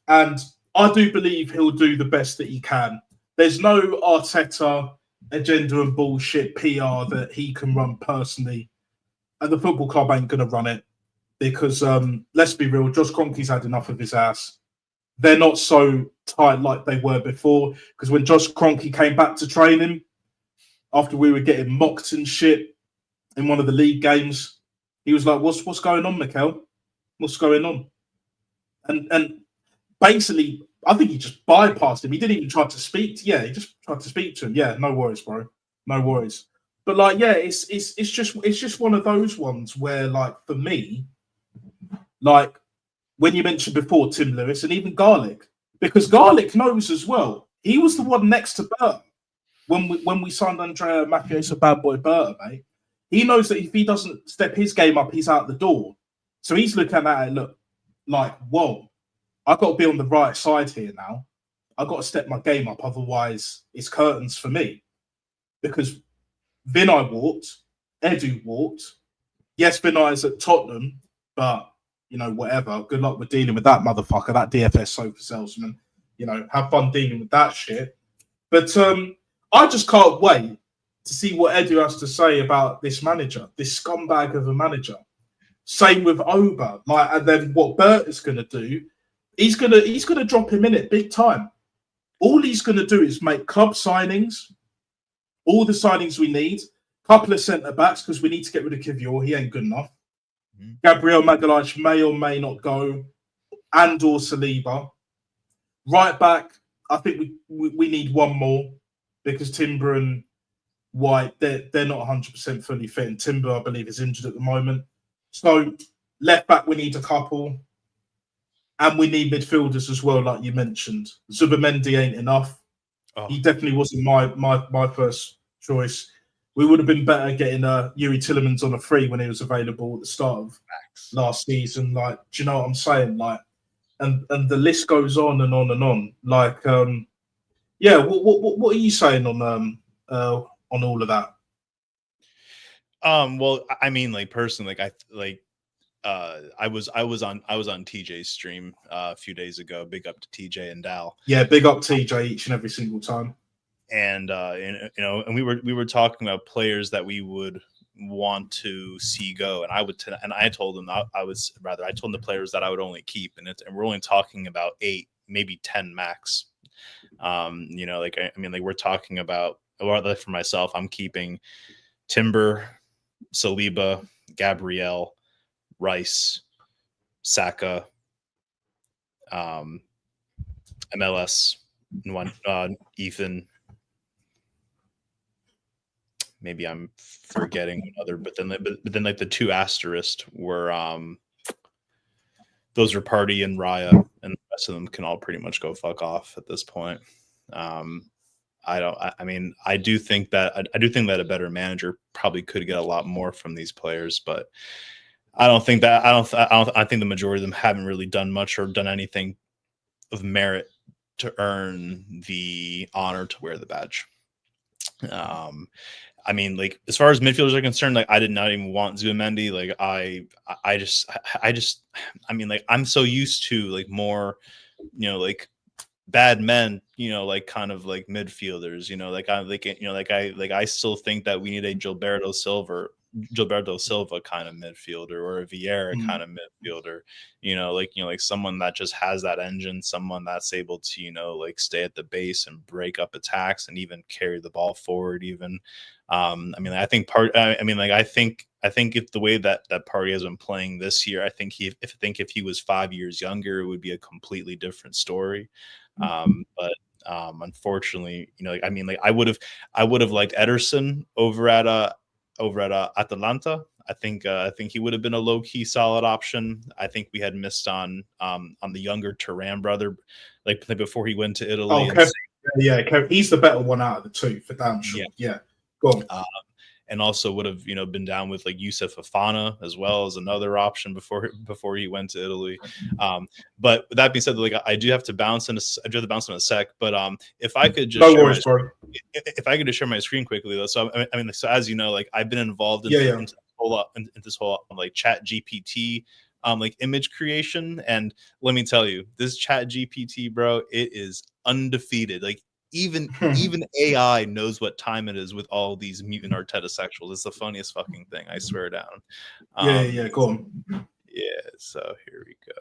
And I do believe he'll do the best that he can. There's no Arteta agenda and bullshit PR that he can run personally. And the football club ain't going to run it because, let's be real, Josh Kroenke's had enough of his ass. They're not so tight like they were before because when Josh Kroenke came back to training, after we were getting mocked and shit in one of the league games, he was like, what's going on, Mikel? What's going on? And basically, I think he just bypassed him. He didn't even try to speak. He just tried to speak to him. Yeah, no worries, bro. No worries. But like, yeah, it's just one of those ones where, like, for me, like when you mentioned before Tim Lewis and even Garlic, because Garlic knows as well. He was the one next to Bert when we signed Andrea Mafioso, bad boy Berta, mate. He knows that if he doesn't step his game up, he's out the door. So he's looking at it, look, like, whoa, I've got to be on the right side here now. I've got to step my game up, otherwise it's curtains for me. Because Vinay walked, Edu walked. Yes, Vinay's at Tottenham, but, you know, whatever. Good luck with dealing with that motherfucker, that DFS sofa salesman. You know, have fun dealing with that shit. But I just can't wait to see what Edu has to say about this manager, this scumbag of a manager. Same with Oba. Like, and then what Bert is going to do, he's gonna drop him in it big time. All he's going to do is make club signings, all the signings we need, couple of centre-backs, because we need to get rid of Kivior. He ain't good enough. Mm-hmm. Gabriel Magalhaes may or may not go, and or Saliba. Right back, I think we need one more, because Timber and White, they're not 100% fully fit, and Timber, I believe, is injured at the moment. So left back, we need a couple. And we need midfielders as well, like you mentioned. Zubimendi ain't enough. Oh. He definitely wasn't my first choice. We would have been better getting Yuri Tillemans on a free when he was available at the start of last season. Like, do you know what I'm saying? Like, and the list goes on and on and on. Like, yeah. What are you saying on all of that? Well, I mean, like, personally, I was on TJ's stream a few days ago. Big up to TJ and Dal. Yeah, big up TJ each and every single time. And and we were talking about players that we would want to see go, and I told him I told the players that I would only keep, and we're only talking about 8, maybe 10 max. Like we're talking about, or for myself, I'm keeping Timber, Saliba, Gabriel, Rice, Saka, MLS, Ethan. Maybe I'm forgetting another, but then like the 2 asterisks were those are Party and Raya, and the rest of them can all pretty much go fuck off at this point. I do think that a better manager probably could get a lot more from these players, but I think the majority of them haven't really done much or done anything of merit to earn the honor to wear the badge. Like as far as midfielders are concerned, like I did not even want Zubimendi. Like I'm so used to like more, like bad men, like kind of like midfielders, I still think that we need a Gilberto Silva kind of midfielder, or a Vieira kind of midfielder, like someone that just has that engine, someone that's able to, like stay at the base and break up attacks and even carry the ball forward even. I think if the way that Party has been playing this year, I think if he was 5 years younger, it would be a completely different story. But unfortunately, I would have liked Ederson over at Atalanta. I think he would have been a low key solid option. I think we had missed on the younger Turan brother, like before he went to Italy. Kev, he's the better one out of the 2 for damn sure. Yeah. Go on. And also would have been down with like Yusuf Fofana as well as another option before he went to Italy. But with that being said, like I do have to bounce in a sec. But if I could just if I could just share my screen quickly though. So so as you know, like I've been involved in this whole like Chat GPT like image creation, and let me tell you, this Chat GPT, bro, it is undefeated. Like even AI knows what time it is with all these mutant Arteta sexuals. It's the funniest fucking thing, I swear down. Go on. Yeah, so here we go.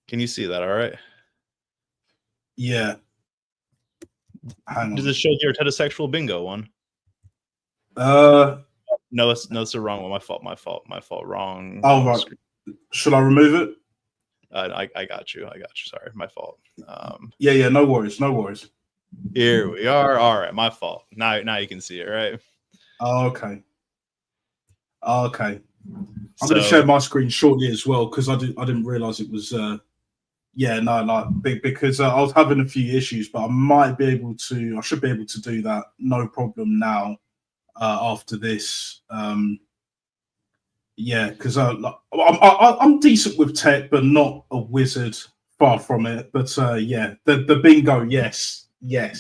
Can you see that all right? Yeah. Does it show the Arteta sexual bingo one? No, it's the wrong one. My fault. Wrong. Oh, right. Should I remove it? I got you. Sorry, my fault. Yeah. No worries. Here we are. All right, my fault. Now you can see it, right? Okay. I'm going to share my screen shortly as well because I didn't realize it was. Because I was having a few issues, but I should be able to do that. No problem now. After this, because I'm decent with tech, but not a wizard. Far from it. But the bingo, yes. Yep.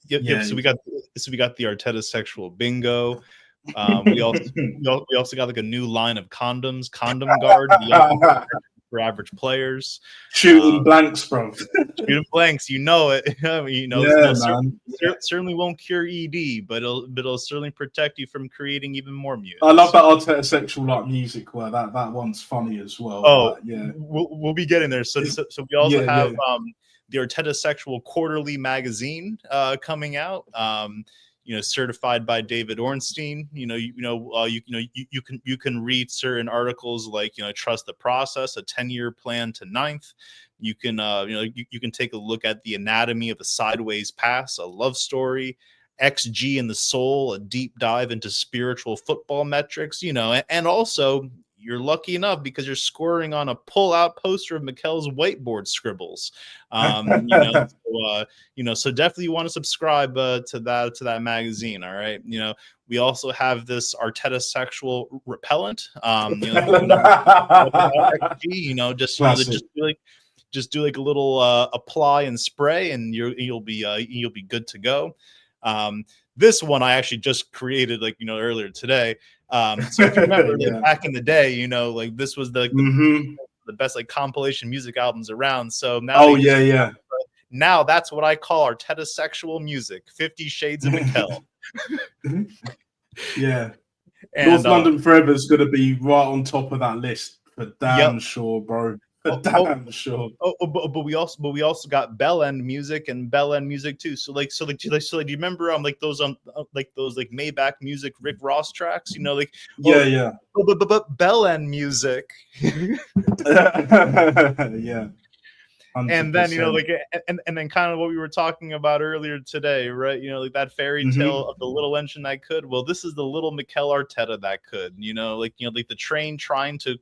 So we got the Arteta sexual bingo. We also got like a new line of condoms, Condom Guard, for average players. Shooting blanks, bro. Shooting blanks, you know it. Certainly won't cure ED, but it'll certainly protect you from creating even more mutants. I love that Arteta sexual like music where that one's funny as well. Oh, we'll be getting there. So we also have the Arteta Sexual Quarterly magazine coming out. Certified by David Ornstein. You can read certain articles like Trust the Process, a 10-year plan to 9th. You can you can take a look at the anatomy of a sideways pass, a love story, XG in the soul, a deep dive into spiritual football metrics. And also you're lucky enough because you're scoring on a pull-out poster of Mikel's whiteboard scribbles. So definitely you want to subscribe to that magazine. All right. We also have this Arteta sexual repellent. Just be like, just do like a little apply and spray, and you'll be good to go. This one I actually just created like earlier today. So if you remember, like Yeah. back in the day, like this was Mm-hmm. the best like compilation music albums around. So now Oh they just yeah, now that's what I call Arteta sexual music, 50 Shades of yeah. Mikkel. Yeah. And North London Forever is going to be right on top of that list for yep. damn sure, bro. For Oh, oh, damn sure. but we also got bell end music and bell end music too. So do you remember like those like Maybach music Rick Ross tracks? Like Yeah, yeah. but bell end music. Yeah. And then 100%. like and then kind of what we were talking about earlier today, right? Like that fairy tale of the little engine that could. Well, this is the little Mikel Arteta that could. Like the train trying to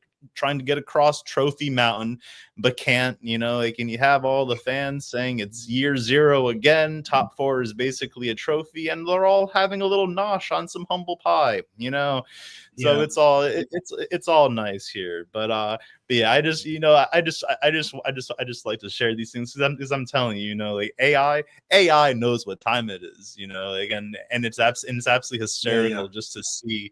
get across Trophy Mountain, but can't. Like, and you have all the fans saying it's year zero again. Top four is basically a trophy, and they're all having a little nosh on some humble pie. So Yeah. it's all nice here, but yeah, I just like to share these things because I'm telling you, like AI knows what time it is, like, and it's absolutely hysterical Yeah. just to see.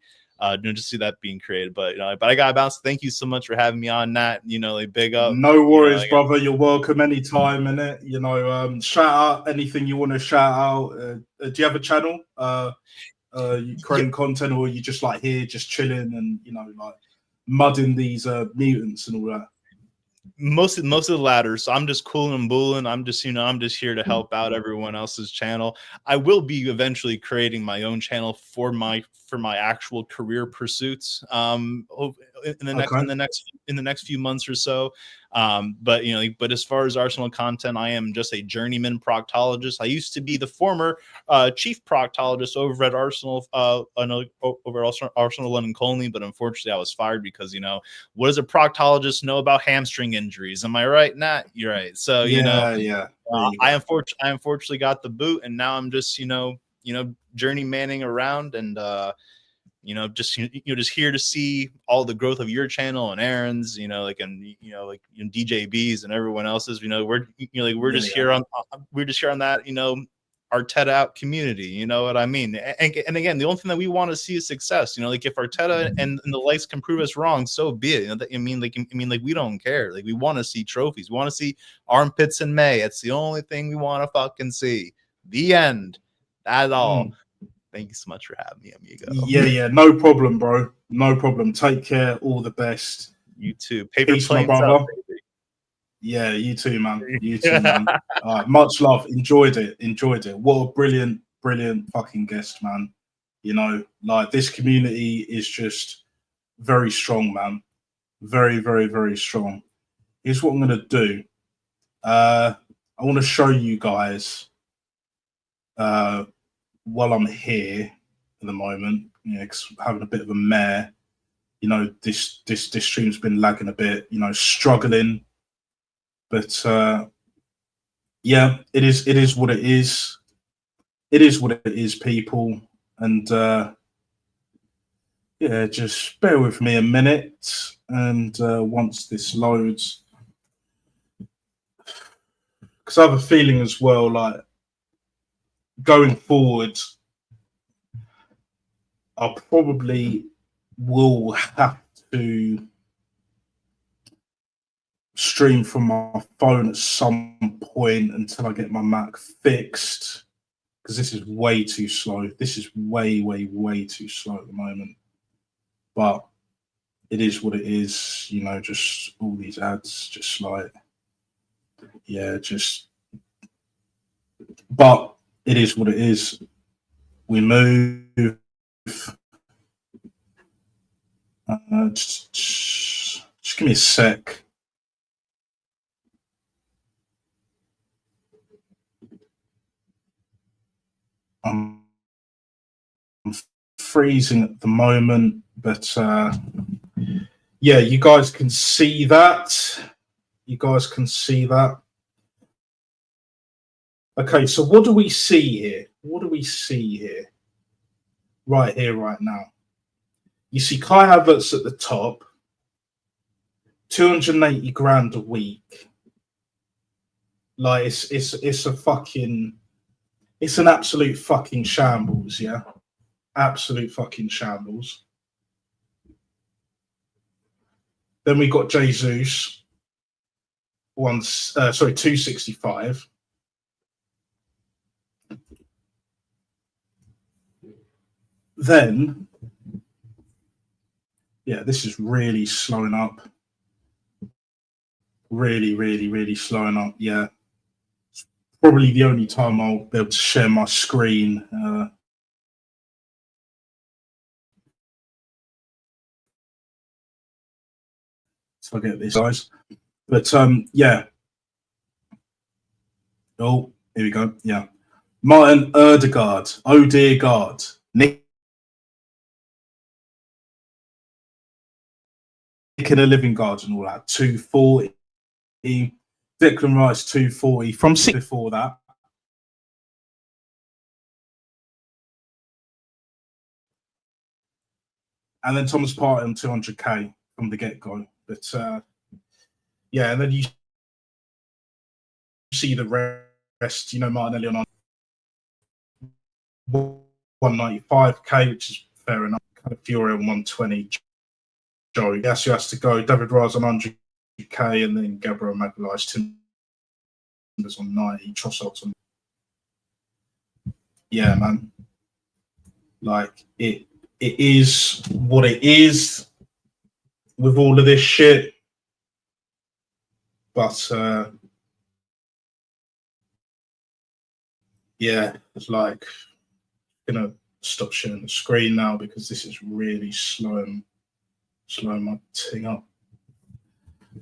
Just see that being created, but I gotta bounce. Thank you so much for having me on, Nat. Like big up. No worries, Like, brother. You're welcome anytime, innit? Shout out anything you want to shout out. Do you have a channel? You creating content, or you just like here, just chilling and like mudding these mutants and all that? most of the latter. So I'm just cooling and booling. I'm just here to help out everyone else's channel. I will be eventually creating my own channel for my actual career pursuits in the next few months or so. But as far as Arsenal content, I am just a journeyman proctologist. I used to be the former chief proctologist over at Arsenal Arsenal London Colney, but unfortunately I was fired because what does a proctologist know about hamstring injuries? Am I right, Nat? You're right. So Yeah. I unfortunately got the boot, and now I'm just journeymaning around and just here to see all the growth of your channel and Aaron's, like DJB's and everyone else's. We're just here on that Arteta out community. You know what I mean? And again, the only thing that we want to see is success. Like if Arteta and the likes can prove us wrong, so be it. Like we don't care. Like we want to see trophies. We want to see armpits in May. It's the only thing we want to fucking see. The end. That's all. Thank you so much for having me, amigo. Yeah. No problem, bro. No problem. Take care. All the best. You too. Paper Peace, my planes brother. up, baby. Yeah, you too, man. You too, man. Much love. Enjoyed it. What a brilliant fucking guest, man. Like this community is just very strong, man. Very, very, very strong. Here's what I'm gonna do. I want to show you guys while I'm here at the moment, because I'm having a bit of a mare. This stream's been lagging a bit, struggling. But yeah, it is what it is. It is what it is, people. And yeah, just bear with me a minute. And once this loads, because I have a feeling as well, like going forward, I probably will have to stream from my phone at some point until I get my Mac fixed, because this is way too slow. This is way too slow at the moment. But it is what it is, just all these ads, just like, yeah, but it is what it is. We move. Just give me a sec. I'm freezing at the moment, but yeah, you guys can see that. Okay, so what do we see here? Right here, right now. You see Kai Havertz at the top, 280 grand a week. Like it's a fucking, it's an absolute fucking shambles, yeah, absolute fucking shambles. Then we got Jesus, 265. Then, yeah, this is really slowing up. Really slowing up. Yeah, it's probably the only time I'll be able to share my screen. So I get this, guys. But yeah. Oh, here we go. Yeah, Martin Odegaard, Nick in a living guard and all that. 240. Declan Rice 240 from six before that. And then Thomas Partey on 200k from the get go. But yeah, and then you see the rest, you know, Martinelli on 195k, which is fair enough. Kind of Fury on 120. Joey Yasu has to go. David Raz on 100k, and then Gabriel Magalhaes Timbers on 90. Trossard's on. Yeah, man. Like it is what it is with all of this shit. But yeah, it's like gonna stop sharing the screen now because this is really slowing my thing up.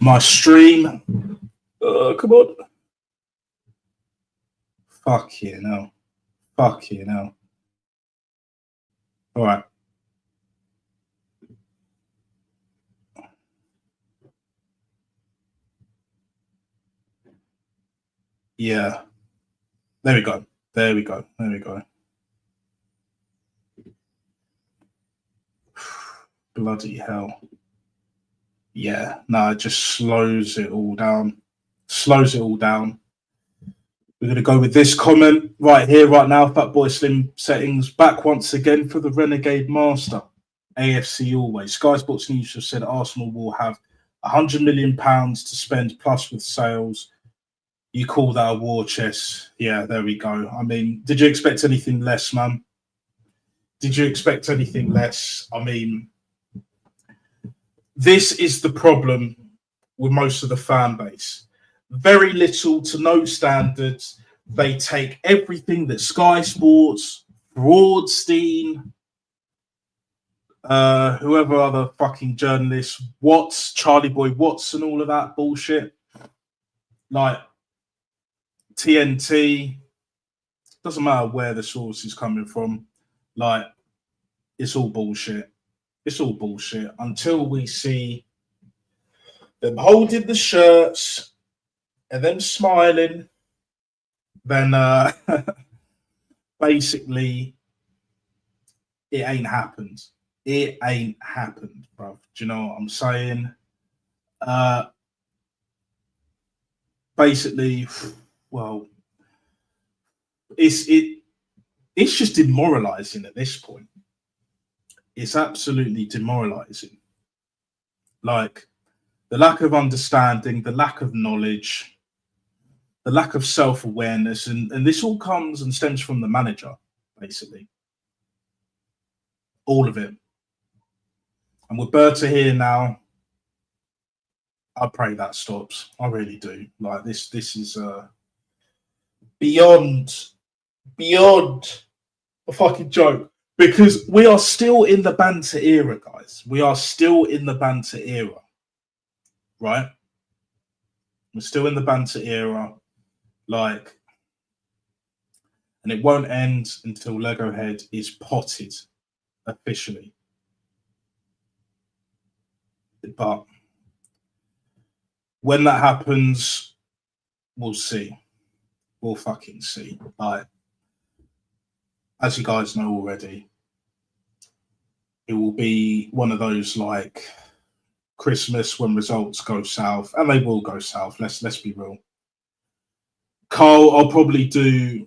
My stream. Come on. Fuck you now. Fuck you now. All right. Yeah. There we go. There we go. There we go. Bloody hell. Yeah. No, it just slows it all down. Slows it all down. We're going to go with this comment right here, right now. Fatboy Slim settings back once again for the Renegade Master. AFC always. Sky Sports News have said Arsenal will have £100 million to spend plus with sales. You call that a war chest? Yeah, there we go. I mean, did you expect anything less, man? Did you expect anything less? I mean, this is the problem with most of the fan base. Very little to no standards. They take everything that Sky Sports, Broadstein, whoever other fucking journalists, Watts, Charlie Boy Watts, and all of that bullshit. Like TNT, doesn't matter where the source is coming from. Like, it's all bullshit. It's all bullshit until we see them holding the shirts and them smiling. Then basically, it ain't happened. It ain't happened, bro. Do you know what I'm saying? Basically, well, it's just demoralizing at this point. It's absolutely demoralizing. Like the lack of understanding, the lack of knowledge, the lack of self-awareness, and this all comes and stems from the manager, basically. All of it. And with Berta here now, I pray that stops. I really do. Like this is beyond a fucking joke. Because we are still in the banter era, guys. We are still in the banter era. Right? We're still in the banter era. Like, and it won't end until Legohead is potted officially. But when that happens, we'll see. We'll fucking see. Like, as you guys know already, it will be one of those like Christmas when results go south, and they will go south. Let's be real. Carl, I'll probably do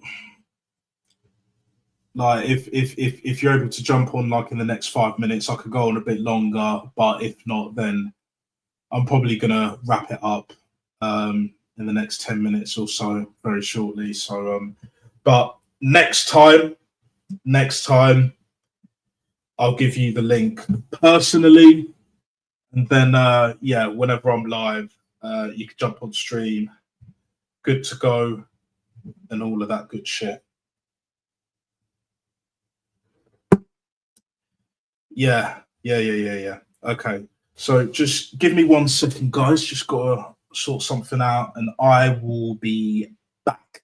like if you're able to jump on like in the next 5 minutes, I could go on a bit longer, but if not, then I'm probably gonna wrap it up in the next 10 minutes or so, very shortly. So but next time, I'll give you the link personally, and then yeah, whenever I'm live, you can jump on stream, good to go, and all of that good shit. Yeah. Okay. So just give me 1 second, guys. Just gotta sort something out, and I will be back.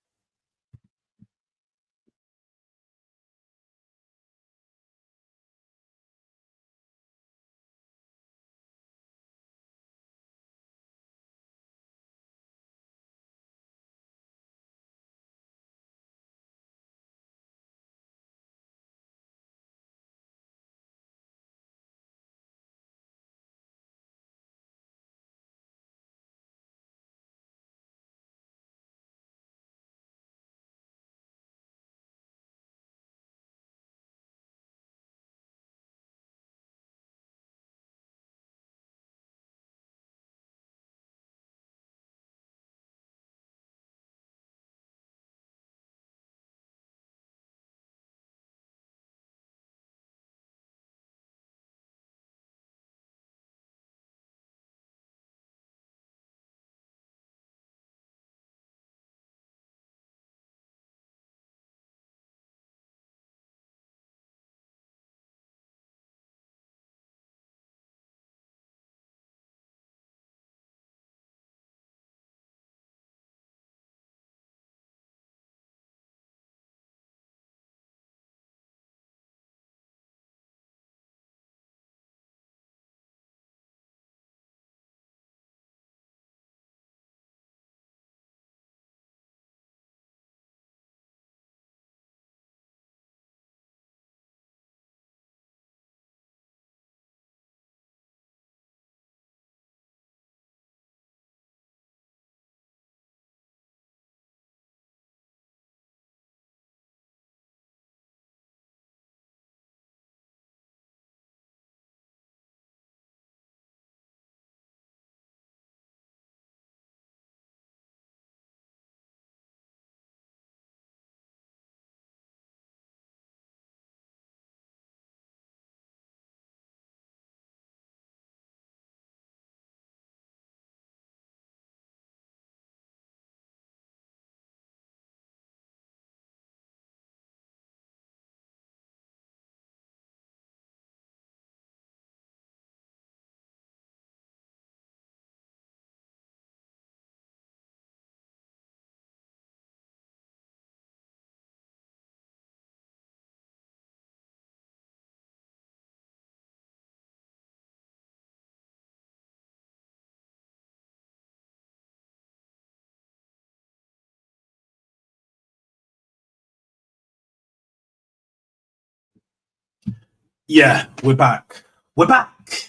Yeah, we're back. We're back.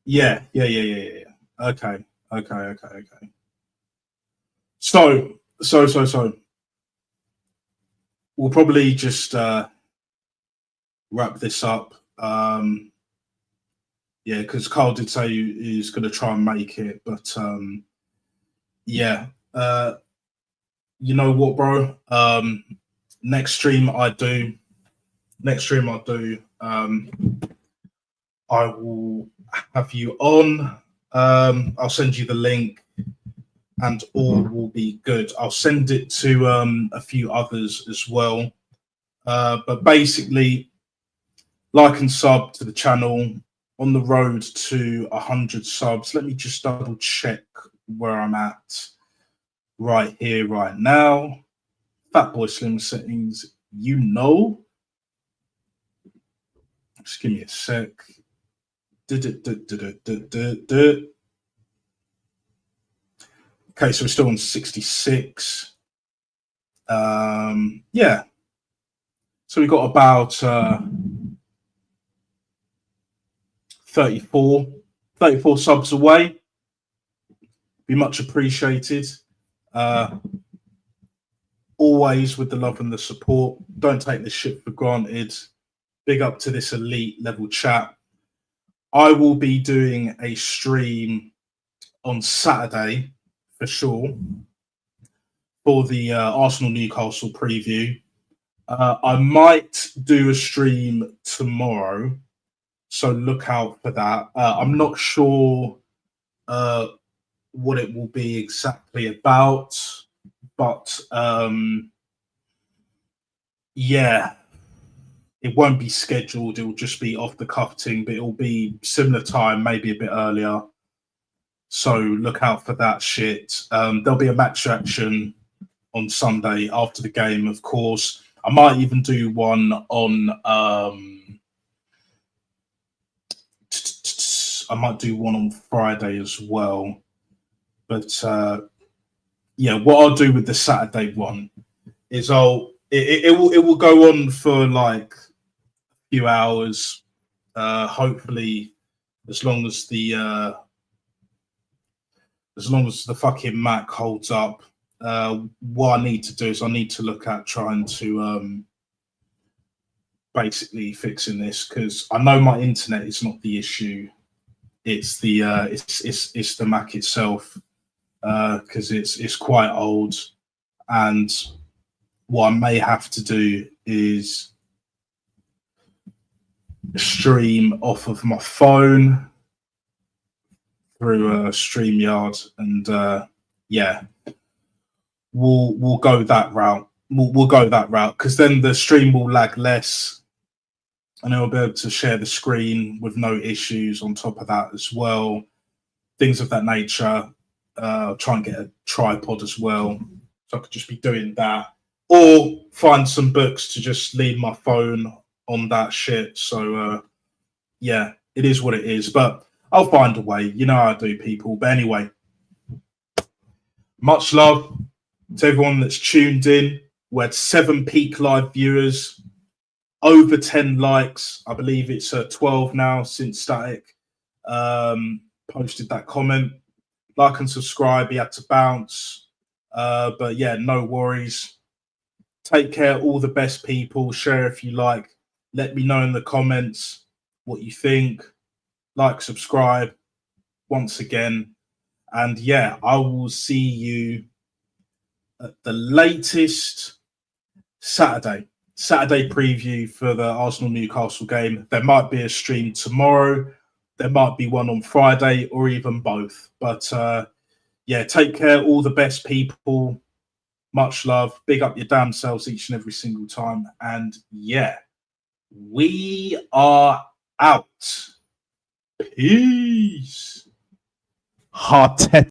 Yeah. Okay. So we'll probably just wrap this up. Yeah, because Carl did say he's going to try and make it, but yeah, you know what, bro? Next stream I do, I will have you on. I'll send you the link, and all will be good. I'll send it to a few others as well. But basically, like and sub to the channel, on the road to 100 subs. Let me just double check where I'm at right here, right now. Fatboy Slim settings, you know. Just give me a sec. Okay, so we're still on 66. Yeah. So we got about 34 subs away. Be much appreciated. Always with the love and the support. Don't take this shit for granted. Big up to this elite level chat. I will be doing a stream on Saturday for sure for the Arsenal Newcastle preview. I might do a stream tomorrow, so look out for that. I'm not sure what it will be exactly about, but yeah, it won't be scheduled. It will just be off the cuff thing, but it will be similar time, maybe a bit earlier. So look out for that shit. There'll be a match reaction on Sunday after the game, of course. I might even do one on I might do one on Friday as well. But yeah, what I'll do with the Saturday one is it will go on for like a few hours. Hopefully, as long as the fucking Mac holds up. What I need to do is I need to look at trying to basically fixing this, because I know my internet is not the issue. It's the it's the Mac itself, because it's quite old, and what I may have to do is stream off of my phone through StreamYard, and yeah, we'll go that route. We'll go that route, because then the stream will lag less, and I'll be able to share the screen with no issues on top of that as well. Things of that nature. Try and get a tripod as well, so I could just be doing that, or find some books to just leave my phone on that shit. So yeah, it is what it is, but I'll find a way. You know how I do, people. But anyway, much love to everyone that's tuned in. We had 7 peak live viewers, over 10 likes. I believe it's 12 now since Static posted that comment. Like and subscribe. He had to bounce. But yeah, no worries. Take care, all the best, people. Share if you like. Let me know in the comments what you think. Like, subscribe once again. And yeah, I will see you at the latest Saturday preview for the Arsenal Newcastle game. There might be a stream tomorrow. There might be one on Friday, or even both. But yeah, take care, all the best, people. Much love. Big up your damn selves each and every single time. And yeah, we are out. Peace. Hot